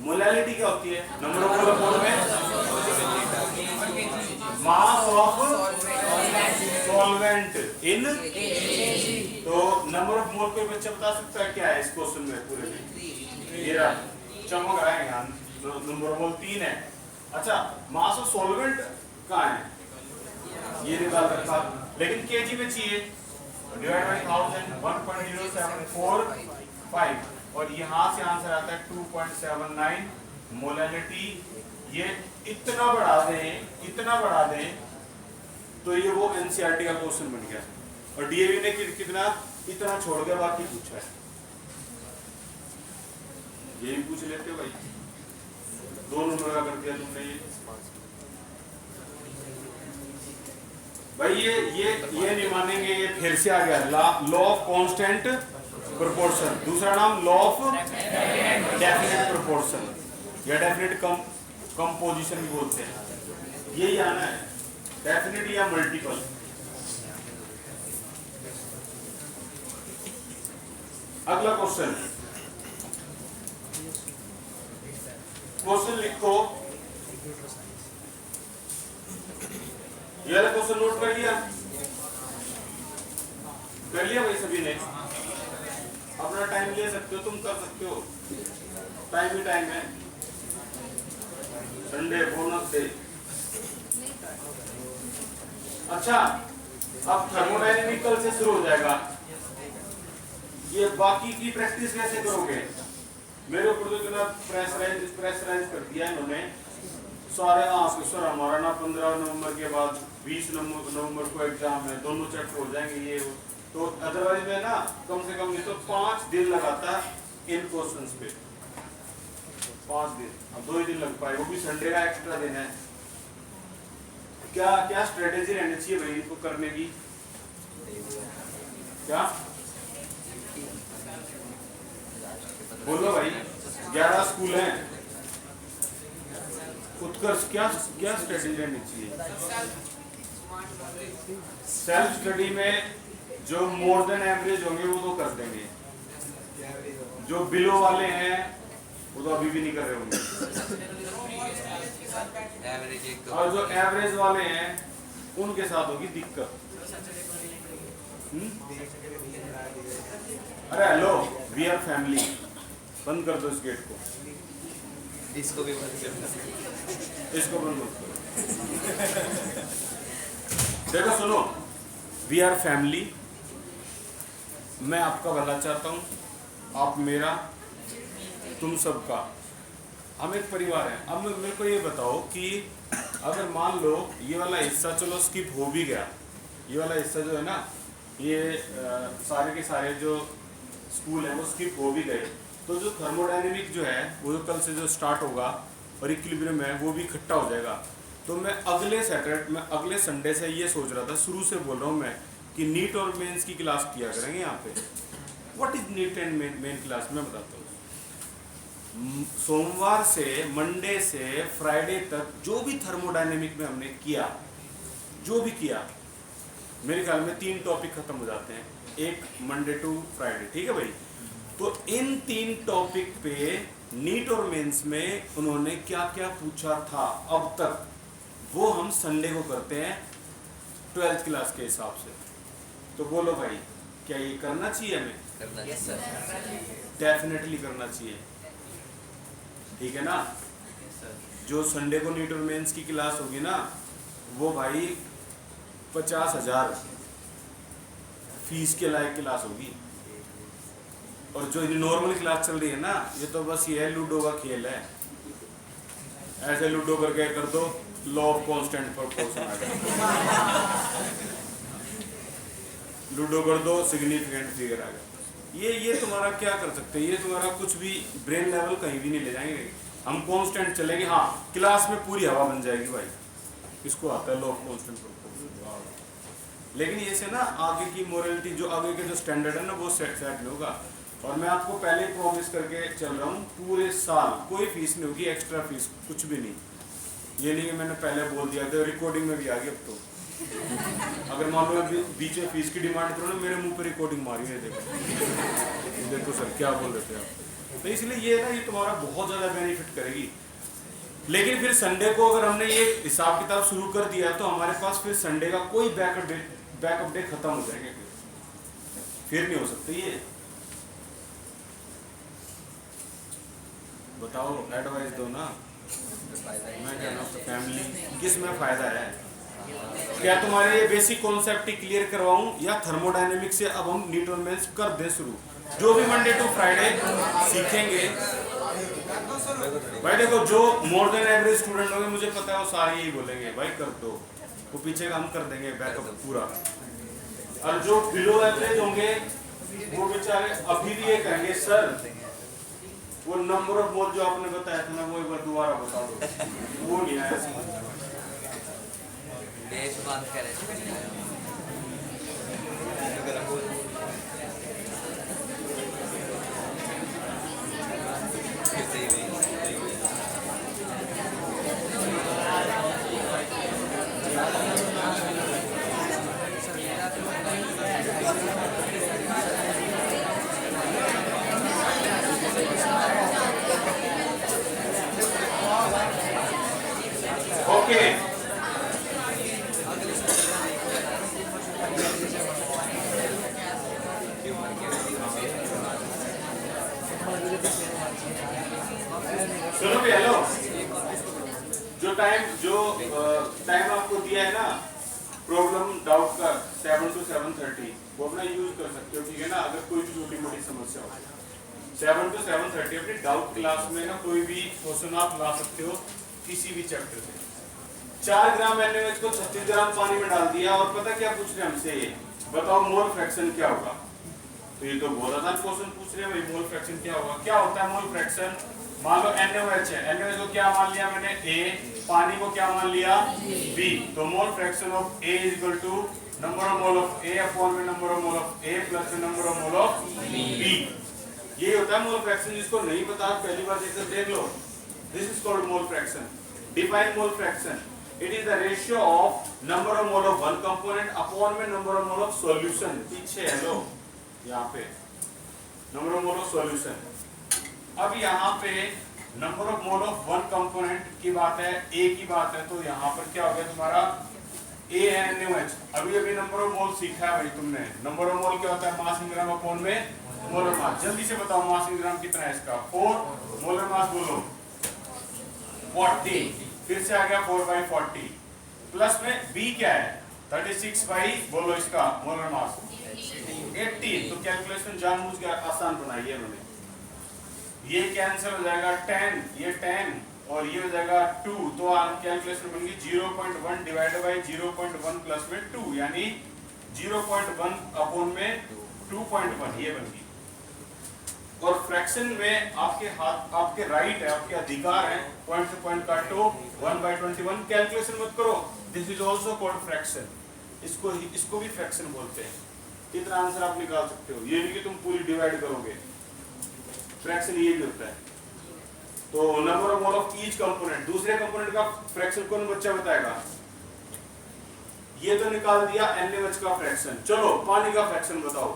Molality क्या होती है? नंबर ऑफ मोल में मास ऑफ सॉल्वेंट इन। तो नंबर ऑफ मोल कोई बच्चा बता सकता है क्या है इस क्वेश्चन में पूरे में? ये रहा, चमक रहा है यहाँ, नंबर ऑफ मोल 3 है। अच्छा, मास ऑफ सॉल्वेंट कहाँ है? ये निकाल रखा, लेकिन केजी में चाहिए। डिवाइड बाय 1000, 1.0745 और यहाँ से आंसर आता है 2.79 मोलैलिटी। ये इतना बढ़ा दें तो ये वो एनसीईआरटी का क्वेश्चन बन गया। और डीएवी ने कितना इतना छोड़ गया, बाकी पूछा है। ये भी पूछ लेते हो भाई, 2 नंबर का कर दिया तुमने ये भाई। ये नहीं मानेंगे, ये फिर से आ गया लॉ ऑफ कांस्टेंट प्रोपोर्शन। दूसरा नाम लॉ ऑफ डेफिनेट प्रोपोर्शन या डेफिनेट कंपोजिशन भी बोलते हैं। यही आना है, डेफिनेट या मल्टीपल। अगला क्वेश्चन लिखो। ये वाला क्वेश्चन नोट कर लिया भाई सभी ने? अपना टाइम ले सकते हो, तुम कर सकते हो, टाइम ही टाइम है। Sunday bonus day. अच्छा, अब थर्मोडायनेमिकल से शुरू हो जाएगा। ये बाकी की प्रैक्टिस कैसे करोगे? मेरे ऊपर तो इतना प्रेशराइज कर दिया इन्होंने सारे। सर हमारा ना 15 नवंबर के बाद 20 नवंबर को एग्जाम है, दोनों चैप्टर हो जाएंगे ये। तो अदरवाइज में ना कम से कम नहीं तो 5 दिन लगाता इन क्वेश्चंस पे। 5 दिन, अब 2 ही दिन लग पाए, वो भी संडे का एक्स्ट्रा दिन है। क्या स्ट्रेटेजी रहनी चाहिए भाई इनको करने की? क्या बोलो भाई? 11 स्कूल हैं, उत्कर्ष क्या स्ट्रेटेजी रहनी चाहिए? सेल्फ स्टडी में जो मोर देन एवरेज होंगे वो तो कर देंगे, जो बिलो वाले हैं वो तो अभी भी नहीं कर रहे होंगे, और जो एवरेज वाले हैं उनके साथ होगी दिक्कत। अरे हेलो, वी आर फैमिली। बंद कर दो इस गेट को, इसको भी बंद कर दो, इसको बंद करो। देखो सुनो, वी आर फैमिली। मैं आपका भला चाहता हूँ, आप मेरा, तुम सबका। हम एक परिवार है। अब मेरे को ये बताओ कि अगर मान लो ये वाला हिस्सा चलो स्किप हो भी गया, ये वाला हिस्सा जो है ना, ये सारे के सारे जो स्कूल हैं वो स्किप हो भी गए, तो जो थर्मोडायनेमिक जो है वो जो कल से जो स्टार्ट होगा और इक्विलिब्रियम है वो भी इकट्ठा हो जाएगा। तो मैं अगले संडे से ये सोच रहा था, शुरू से बोल रहा हूँ मैं, कि नीट और मेंस की क्लास किया करेंगे यहाँ पे। What is neat and main class मैं बताता हूँ। सोमवार से मंडे से फ्राइडे तक जो भी थर्मोडायनेमिक में हमने किया, जो भी किया, मेरे ख्याल में 3 टॉपिक खत्म हो जाते हैं, एक मंडे टू फ्राइडे, ठीक है भाई। तो इन 3 टॉपिक पे नीट और मेंस में उन्होंने क्या क्या पूछा था अब तक, वो हम संडे को करते हैं 12th क्लास के हिसाब से। तो बोलो भाई, क्या ये करना चाहिए हमें? यस सर, डेफिनेटली करना चाहिए, ठीक है ना। जो संडे को नीट और मेंस की क्लास होगी ना, वो भाई 50,000 फीस के लायक क्लास होगी। और जो नॉर्मल क्लास चल रही है ना, ये तो बस ये लूडो का खेल है। ऐसे लूडो करके कर दो, लॉ ऑफ कांस्टेंट प्रोपोर्शन आ जाएगा। लूडो कर दो, सिग्निफिकेंट फिगर आ गया। ये तुम्हारा क्या कर सकते हैं, ये तुम्हारा कुछ भी ब्रेन लेवल कहीं भी नहीं ले जाएंगे। हम कांस्टेंट चलेंगे, हाँ क्लास में पूरी हवा बन जाएगी भाई, इसको आता है लॉ ऑफ कांस्टेंट प्रोपोर्शन। लेकिन ये से ना आगे की मोरालिटी, जो आगे के जो स्टैंडर्ड है ना, वो सेट नहीं होगा। और मैं आपको पहले प्रॉमिस करके चल रहा हूँ, पूरे साल कोई फीस नहीं होगी, एक्स्ट्रा फीस कुछ भी नहीं। ये नहीं कि मैंने पहले बोल दिया था, रिकॉर्डिंग में भी आ गई अब तो। अगर मान लो बीच में फीस की डिमांड करो ना, मेरे मुंह पे रिकॉर्डिंग मारी है, देखो सर क्या बोल रहे थे आप। तो इसलिए ये ना, ये तुम्हारा बहुत ज़्यादा बेनिफिट करेगी। लेकिन फिर संडे को अगर हमने ये हिसाब किताब शुरू कर दिया तो हमारे पास फिर संडे का कोई बैकअप डे खत्म हो जाएंगे, फिर नहीं हो सकते ये। बताओ, एडवाइस दो ना। मैं कह रहा हूँ फैमिली किस में फायदा है? क्या तुम्हारे ये बेसिक कॉन्सेप्ट ही क्लियर करवाऊं या थर्मोडायनेमिक्स से अब हम न्यूटन मेंस कर दें शुरू? जो भी मंडे टू फ्राइडे सीखेंगे भाई, देखो जो मोर देन एवरेज स्टूडेंट होंगे मुझे पता है वो सारे यही बोलेंगे भाई कर दो, वो पीछे का हम कर देंगे बैकअप पूरा। और जो बिलो एवरेज होंगे वो बेचारे अभी भी ये कहेंगे सर वो नंबर ऑफ मोल जो आपने बताया था ना वो एक बार दोबारा बता दो, वो नहीं आया समझ। देश बात करें ओके। सुनो भी, हेलो, जो टाइम आपको दिया है ना प्रॉब्लम डाउट का 7 to 7:30 वो अपना यूज कर सकते हो, ठीक है ना। अगर कोई भी छोटी मोटी समस्या हो 7 to 7:30 अपनी डाउट क्लास में ना कोई भी क्वेश्चन आप ला सकते हो किसी भी चैप्टर से। 4 ग्राम NaOH को 36 ग्राम पानी में डाल दिया और पता क्या पूछ रहे हैं हमसे, बताओ मोल फ्रैक्शन क्या होगा। तो ये तो बहुत आसान क्वेश्चन पूछ रहे हैं भाई, मोल फ्रैक्शन क्या होगा। क्या होता है मोल फ्रैक्शन? मान लो NaOH है, NaOH को क्या मान लिया मैंने A, पानी को क्या मान लिया B। तो mole fraction of A is equal to number of mole of A upon में number of mole of A plus number of mole of B। ये होता है मोल फ्रैक्शन। जिसको नहीं पता पहली बार जैसे देख लो, this is called mole fraction. Define mole fraction, it is the ratio of number of mole of one component upon में number of mole of solution. पीछे है लो यहाँ पे number of mole of solution. अब यहाँ पे number of mole of one component की बात है, A की बात है, तो यहाँ पर क्या हो गया तुम्हारा A है NaOH। अभी अभी नंबर ऑफ मोल सीखा है भाई तुमने। नंबर ऑफ मोल क्या होता है? मास इन ग्राम अपॉन में मोलर मास। जल्दी से बताओ मास इन ग्राम कितना है इसका? 4। मोलर मास बोलो 40। फिर से आ गया 4/40 प्लस में B क्या है? 36 बाई बोलो इसका मोलर मास 80। तो कैलकुलेशन जानबूझ के आसान बनाई है उन्होंने। ये कैंसिल हो जाएगा 10, ये 10 और ये हो जाएगा 2। तो कैलकुलेशन बन गई 0.1 डिवाइडेड बाई 0.1 प्लस में 2 यानी 0.1 अपॉन में 2.1 ये बन गई। और फ्रैक्शन में आपके हाथ आपके राइट है, आपके अधिकार है, पॉइंट से पॉइंट काटो 1/21। कैलकुलेशन मत करो, this is also called fraction. इसको भी फ्रैक्शन बोलते हैं। इतना आंसर आप निकाल सकते हो, ये नहीं कि तुम पूरी डिवाइड करोगे। फ्रैक्शन ये भी होता है। तो number of mole of each component, दूसरे कंपोनेंट का फ्रैक्शन कौन बच्चा बताएगा? ये तो निकाल दिया NaOH का फ्रैक्शन। चलो पानी का फ्रैक्शन बताओ।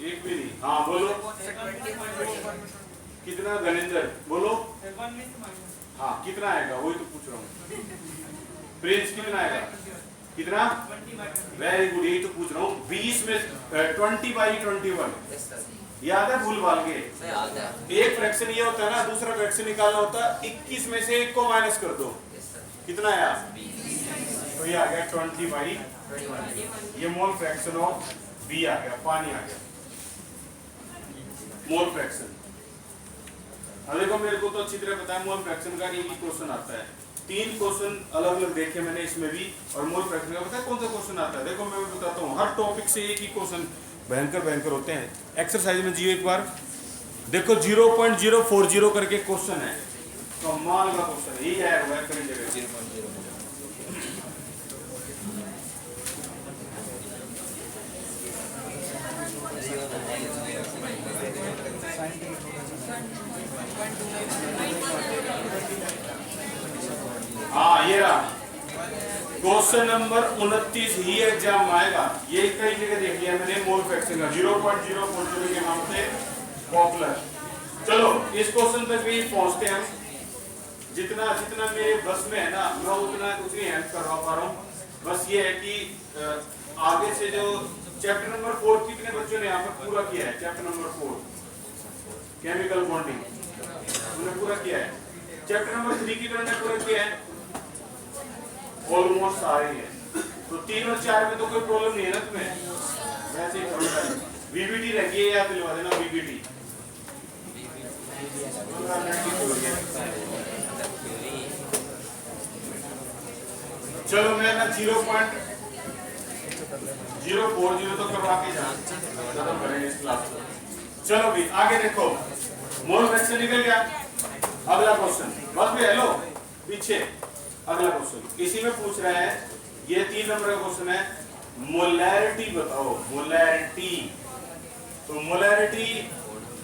एक भी नहीं। हाँ बोलो कितना? गणेंद्र बोलो। हाँ कितना आएगा वही तो पूछ रहा हूँ। प्रिंस कितना आएगा? कितना? वेरी गुड, यही तो पूछ रहा हूँ। 20 में 20/21 याद है? भूल भाल के एक फ्रैक्शन ये होता है ना, दूसरा फ्रैक्शन निकालना होता है। 21 में से 1 को माइनस कर दो, कितना आया? तो ये आ गया 20/21। ये मोल फ्रैक्शन ऑफ B आ गया, पानी आ गया मोल फ्रैक्शन। अब देखो मेरे को तो अच्छी तरह पता है मोल फ्रैक्शन का एक ही क्वेश्चन आता है। 3 क्वेश्चन अलग अलग देखे मैंने इसमें भी, और मोल फ्रैक्शन का पता है कौन सा क्वेश्चन आता है? देखो मैं बताता हूँ, हर टॉपिक से एक ही क्वेश्चन भयंकर होते हैं। एक्सरसाइज में जियो एक बार देखो 0.040 करके क्वेश्चन है, कमाल का क्वेश्चन है। यही आएगा करेंगे 0.0 क्वेश्चन नंबर 29 ही एग्जाम में आएगा। ये कई जगह देख लिया मैंने, मोल फ्रैक्शन का 0.040 के नाम से पॉपुलर। चलो इस क्वेश्चन तक भी पहुंचते हैं। जितना जितना मेरे बस में है ना, मैं उतनी हेल्प करवा पा रहा हूँ। बस ये है कि आगे से जो चैप्टर नंबर 4 कितने बच्चों ने यहाँ पर पूरा किया है? चैप्टर नंबर 4 केमिकल बॉन्डिंग उन्होंने पूरा किया है। चैप्टर नंबर 3 की ने पूरा किया है, ऑलमोस्ट सारे हैं। तो 3 और 4 में तो कोई प्रॉब्लम नहीं है ना तुम्हें? वैसे ही करो। वीबीटी रह गई है, याद दिलवा देना वीबीटी। चलो मैं ना 0.040 तो करवा के खत्म करेंगे इस क्लास को। चलो भी आगे देखो, मोल फ्रैक्शन निकल गया। अगला क्वेश्चन बस भी हेलो पीछे। अगला क्वेश्चन इसी में पूछ रहा है, ये 3 नंबर का क्वेश्चन है, मोलैरिटी बताओ। मोलैरिटी, तो मोलैरिटी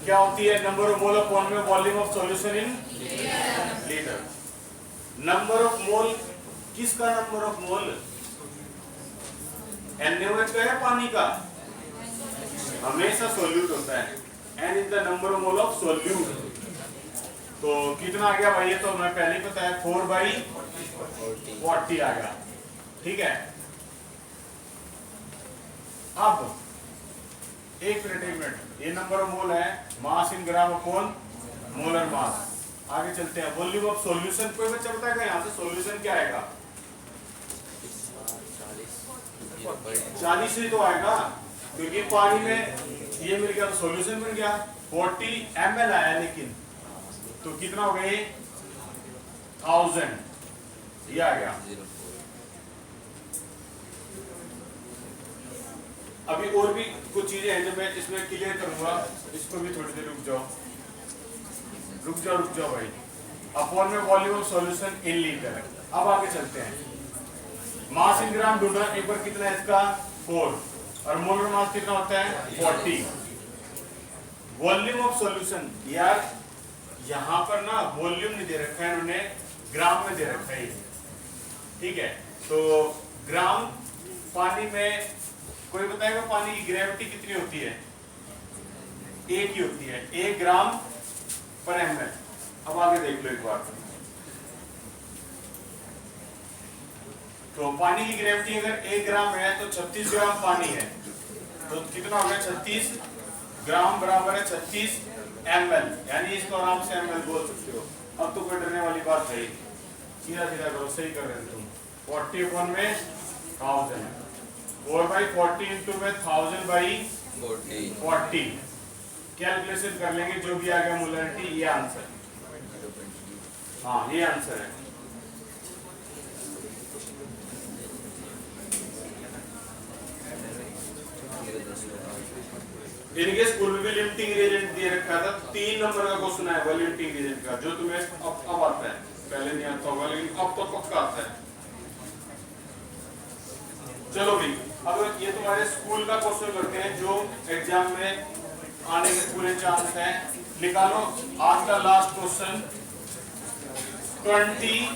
क्या होती है? नंबर ऑफ मोल अपॉन में volume of solution in litre. Number of मोल, किसका नंबर ऑफ मोल? NaOH का है पानी का? हमेशा सोल्यूट होता है। N is the number of mole of solute. तो कितना आ गया भाई? ये तो मैं पहले ही पता है, 4/40 आ गया। ठीक है, अब एक मिनट, ये नंबर ऑफ मोल है, मास इन ग्राम अपॉन मोलर मास। आगे चलते हैं, वॉल्यूम ऑफ सॉल्यूशन। कोई बच्चा बताएगा यहाँ से सॉल्यूशन क्या आएगा? 40 ही तो आएगा, क्योंकि पानी में ये मिल गया तो सॉल्यूशन मिल गया। 40 ml आया, लेकिन तो कितना हो गए? 1000 ये आ गया। अभी और भी कुछ चीजें हैं जो मैं इसमें क्लियर करूंगा, इसको भी थोड़ी देर रुक जाओ भाई। अपॉन में volume of solution in litre. अब आगे चलते हैं, मास इन ग्राम ढूंढना। एक बार कितना है इसका? 4, और मोलर मास कितना होता है? 40। वॉल्यूम ऑफ सॉल्यूशन, यार यहाँ पर ना वॉल्यूम नहीं दे रखा है इन्होंने, ग्राम में दे रखा है। ठीक है, तो ग्राम पानी में, कोई बताएगा पानी की ग्रेविटी कितनी होती है? 1 ही होती है, 1 ग्राम पर ml। अब आगे देख लो एक बार, तो पानी की ग्रेविटी अगर 1 ग्राम है तो 36 ग्राम पानी है, तो कितना हो गया? 36 ग्राम बराबर है 36 ml, यानी इसको आराम से ml बोल सकते हो। अब तो कोई डरने वाली बात है, सीधा करो, सही कर रहे हो तुम। 40 अपॉन में 1000, 4/40 इंटू में 1000/40। कैलकुलेशन कर लेंगे, जो भी आ गया मोलैरिटी, ये आंसर। हाँ ये आंसर है। इनके स्कूल में भी लिमिटिंग रिएजेंट दिए रखा था। 3 नंबर का क्वेश्चन है वो लिमिटिंग रिएजेंट का, जो तुम्हें अब आता है, पहले नहीं आता होगा लेकिन अब तो पक्का आता है। चलो भी, अब ये तुम्हारे स्कूल का क्वेश्चन करते हैं, जो एग्जाम में आने के पूरे चांस हैं। निकालो आज का लास्ट क्वेश्चन 29,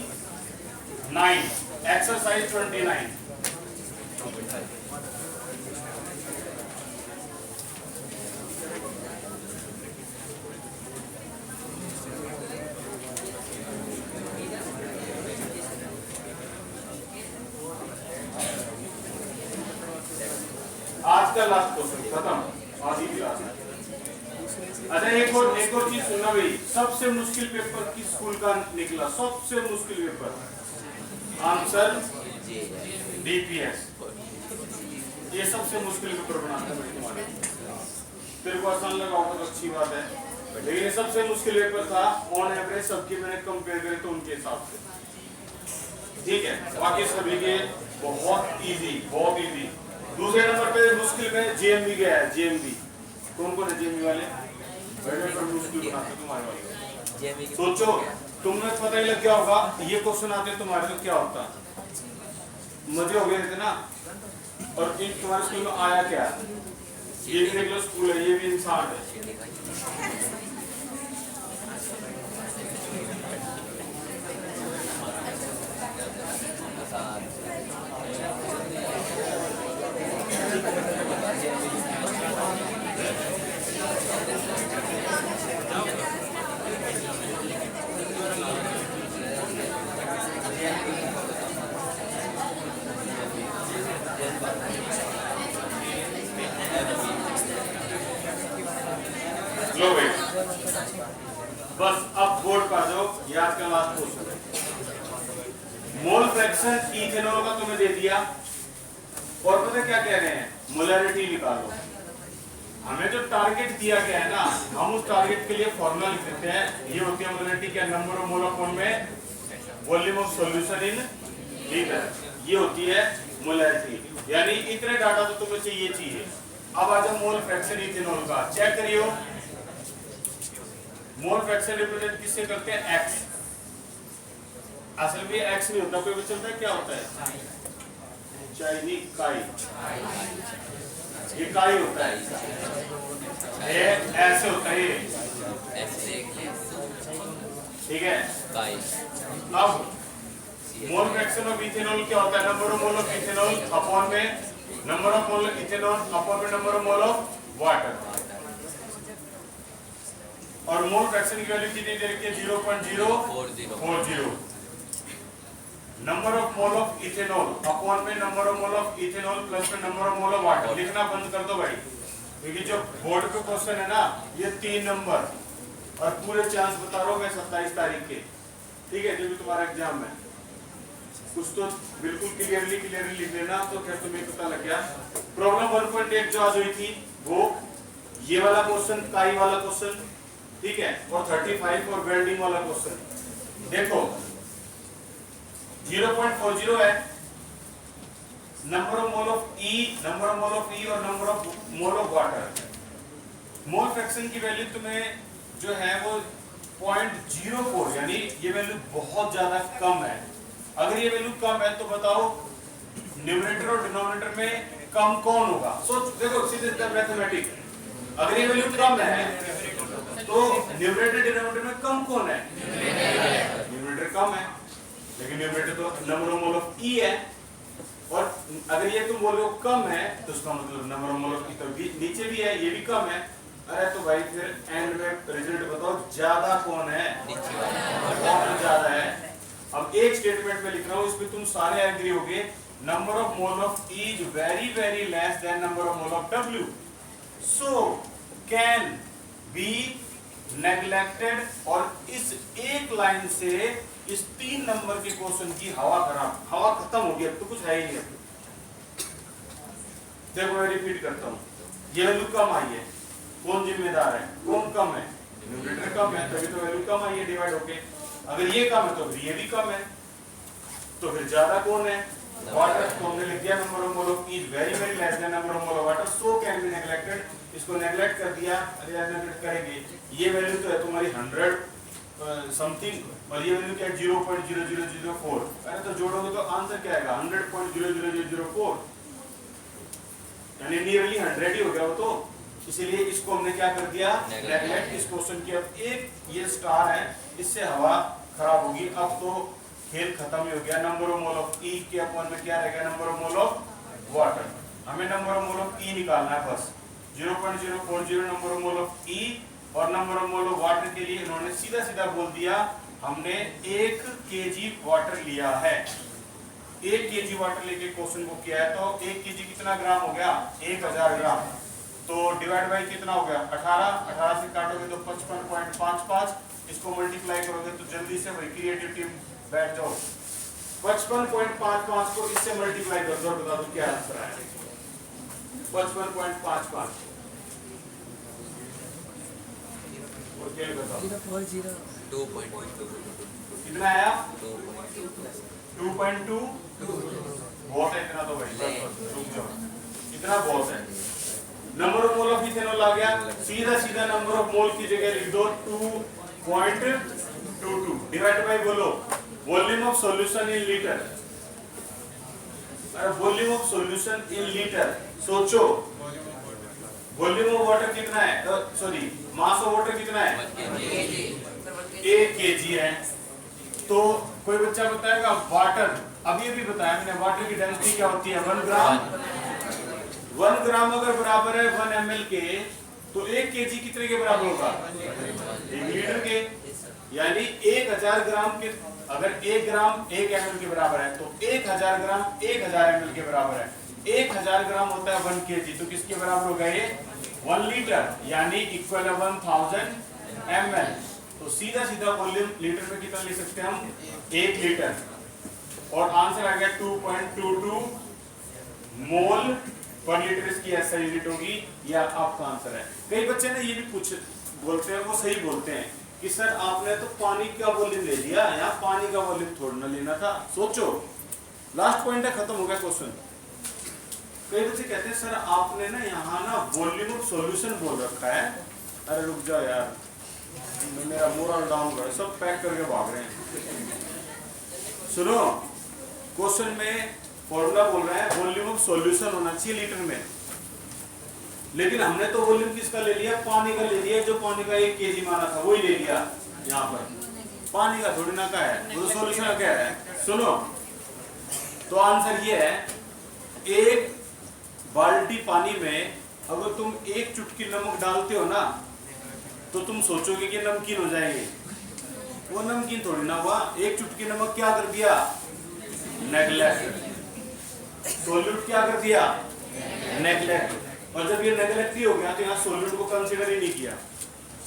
एक्सरसाइज 29। आज का लास्ट क्वेश्चन खत्म, आज ही क्लास है। अच्छा एक और चीज सुनना भाई, सबसे मुश्किल पेपर किस स्कूल का निकला? सबसे मुश्किल पेपर, आंसर DPS। ये सबसे मुश्किल पेपर बनाता है तुम्हारे। तेरे को आसान लगा होगा तो अच्छी बात है, लेकिन ये सबसे मुश्किल पेपर था ऑन एवरेज, सबकी मैंने कंपेयर करे तो उनके हिसाब से। ठीक है, बाकी सभी के बहुत इजी, बहुत इजी। दूसरे नंबर पे मुश्किल में JMB गया है। JMB कौन कौन है? JMB वाले मुश्किल बनाते तुम्हारे वाले। सोचो तुम्हें पता ही लग गया होगा, ये क्वेश्चन आते तुम्हारे तो क्या होता, मजे हो गए थे ना। और इन तुम्हारे स्कूल में आया क्या? ये भी रेगुलर स्कूल है, ये भी इंसान है। लो भाई, बस अब बोर्ड पर आ जाओ। ये आज का लास्ट क्वेश्चन है। मोल फ्रैक्शन इथेनॉल का तुम्हें दे दिया और पता क्या कह रहे हैं, मोलैरिटी निकालो। हमें जो टारगेट दिया गया है ना, हम उस टारगेट के लिए फॉर्मूला लिख देते हैं। ये होती है मोलैरिटी क्या, नंबर ऑफ मोल अपॉन में volume of solution in litre. ये होती है मोलैरिटी, यानी इतने डाटा तो तुम्हें चाहिए। अब आ जाओ मोल फ्रैक्शन इथेनॉल का, चेक करियो। मोल फ्रैक्शन रिप्रेजेंट किससे करते हैं, एक्स। असल में एक्स नहीं होता, कोई चलता है, क्या होता है, चाइनी काई। ये काई होता है, ये ऐसे होता है, ठीक है। अब मोल फ्रैक्शन ऑफ इथेनॉल क्या होता है, number of mole of ethanol upon में number of mole of ethanol upon में number of mole of water. और मोल फ्रैक्शन की वैल्यू कितनी दे रखी है, 0.040। Number of mole of ethanol upon में number of mole of ethanol plus में number of mole of water. लिखना बंद कर दो भाई, क्योंकि जो बोर्ड पे क्वेश्चन है ना, ये 3 नंबर और पूरे चांस बता रहा हूं मैं 27 तारीख के, ठीक है, जो भी तुम्हारा एग्जाम है। कुछ तो बिल्कुल क्लियरली लिख लेना, तो क्या तुम्हें पता लग गया। प्रॉब्लम 1.8 जो आज हुई थी, वो ये वाला क्वेश्चन, काई वाला क्वेश्चन, ठीक है, और 35 और वेल्डिंग वाला क्वेश्चन। देखो 0.40 है, नंबर ऑफ मोल ऑफ ई और number of mole of water. Mole fraction की वैल्यू तुम्हें जो है वो 0.04, यानी ये वैल्यू बहुत ज्यादा कम है। अगर ये वैल्यू कम है तो बताओ न्यूमरेटर और डिनोमिनेटर में कम कौन होगा। सोच देखो, सीधे मैथमेटिक्स, अगर ये वैल्यू कम है तो न्यूमरेटर डिनोमिनेटर में कम कौन है, न्यूमरेटर कम है, लेकिन न्यूमरेटर तो नंबर ऑफ मोल ऑफ ई है। और अगर ये तुम बोलो कम है तो उसका मतलब नंबर ऑफ मोल ऑफ ई तो नीचे भी है, ये भी कम है। अरे तो भाई फिर एंड में रिजल्ट बताओ ज्यादा कौन है, कौन ज्यादा है। अब एक स्टेटमेंट में लिख रहा हूं, इसमें तुम सारे एग्री होगे, number of mole of E is very less than number of mole of W, so can be neglected. और इस एक लाइन से इस 3 नंबर के क्वेश्चन की हवा खत्म हो गई, अब तो कुछ है ही नहीं। देखो मैं रिपीट करता हूं, ये वैल्यू कम आई है, कौन जिम्मेदार है, कौन कम है, न्यूमरेटर कम है, तभी तो वैल्यू कम आई है डिवाइड होके। अगर ये कम है तो फिर ये भी कम है, तो फिर ज्यादा कौन है, वाटर। तो हमने लिख दिया number of mole of E is very less than number of mole of water, so can be neglected. इसको नेग्लेक्ट कर दिया, नेग्लेक्ट करेंगे। ये वैल्यू तो है तुम्हारी 100 समथिंग, और ये वैल्यू क्या है 0.0004। अरे तो जोड़ोगे तो आंसर क्या आएगा 100.00004, यानी नियरली 100 ही हो गया वो तो। इसीलिए इसको हमने क्या कर दिया, नेग्लेक्ट इस क्वेश्चन की। अब एक ये स्टार है, इससे हवा खराब होगी। अब तो खेल खत्म ही हो गया। नंबर ऑफ मोल ऑफ ई के अपॉन में क्या रहेगा, number of mole of water. हमें नंबर ऑफ मोल ऑफ ई निकालना है बस, 0.040 नंबर ऑफ मोल ऑफ ई। और number of mole of water के लिए इन्होंने सीधा बोल दिया, हमने 1 kg वाटर लिया है। 1 kg वाटर लेके क्वेश्चन को किया है, तो 1 kg कितना ग्राम हो गया, 1000 ग्राम। तो डिवाइड बाई कितना हो गया 18 से काटोगे तो 55.55। इसको मल्टीप्लाई करोगे तो जल्दी से भाई क्रिएटिव टीम बैठ जाओ, 55.55 को इससे मल्टीप्लाई कर दो और बता दो क्या आंसर आएगा। 55.55 और क्या बताओ, 2.2 कितना आया 2.2। बहुत है इतना तो भाई, रुक जाओ, इतना बहुत है। Number of mole of ethanol आ गया, सीधा नंबर ऑफ मोल की जगह लिख दो 2.22 डिवाइड बाय बोलो volume of solution in litre. अरे volume of solution in litre, सोचो वॉल्यूम ऑफ वाटर कितना है, सॉरी मास ऑफ वाटर कितना है 1 kg है। तो कोई बच्चा बताएगा वाटर अभी अभी बताया मैंने वाटर की डेंसिटी क्या होती है 1 ग्राम। 1 ग्राम अगर बराबर है 1 ml के, तो 1 kg कितने के बराबर होगा? 1 लीटर के। यानी 1000 ग्राम के, अगर 1 ग्राम 1 ml के बराबर है तो 1000 ग्राम 1000 ml के बराबर है। 1000 ग्राम होता है 1 kg, तो किसके बराबर होगा ये? 1 लीटर, यानी इक्वल है 1000 ml। तो सीधा सीधा वॉल्यूम लीटर में कितना ले सकते हैं हम? 1 लीटर। और आंसर आ गया 2.22 मोल पर लीटर इसकी ऐसा यूनिट होगी। या आपका आंसर है। कई बच्चे ना ये भी पूछ बोलते हैं, वो सही बोलते हैं कि सर आपने तो पानी का वॉल्यूम ले लिया, यहाँ पानी का वॉल्यूम थोड़ा ना लेना था। सोचो, लास्ट पॉइंट है, खत्म हो गया क्वेश्चन। कई बच्चे कहते हैं सर आपने ना यहाँ ना वॉल्यूम ऑफ सॉल्यूशन बोल रखा है। अरे रुक जाओ यार, मेरा मोरल डाउन कर, सब पैक करके भाग रहे हैं। सुनो, क्वेश्चन में फॉर्मूला बोल रहा है वॉल्यूम ऑफ सॉल्यूशन होना चाहिए लीटर में, लेकिन हमने तो वॉल्यूम किसका ले लिया? पानी का ले लिया। जो पानी का 1 kg माना था वही ले लिया। यहाँ पर पानी का थोड़ी ना का है, वो तो सॉल्यूशन का कह रहा है। सुनो, तो आंसर ये है, 1 बाल्टी पानी में अगर तुम 1 चुटकी नमक डालते हो ना, तो तुम सोचोगे कि नमकीन हो जाएगी। वो नमकीन थोड़ी ना हुआ। 1 चुटकी नमक क्या कर दिया? नेगलेक्ट। सोल्यूट क्या कर दिया? नेगलेक्ट। और जब ये नेगलेक्ट ही हो गया तो यहाँ सोल्यूट को कंसीडर ही नहीं किया,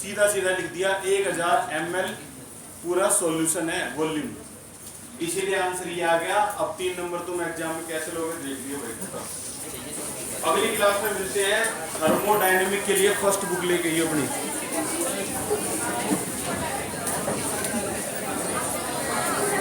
सीधा सीधा लिख दिया 1000 ml पूरा सॉल्यूशन है वॉल्यूम। इसीलिए आंसर ये आ गया। अब 3 नंबर तुम एग्जाम में कैसे लोगे देख लियो भाई। अगली क्लास में मिलते हैं। थर्मोडायनेमिक के लिए फर्स्ट बुक लेके आइए अपनी।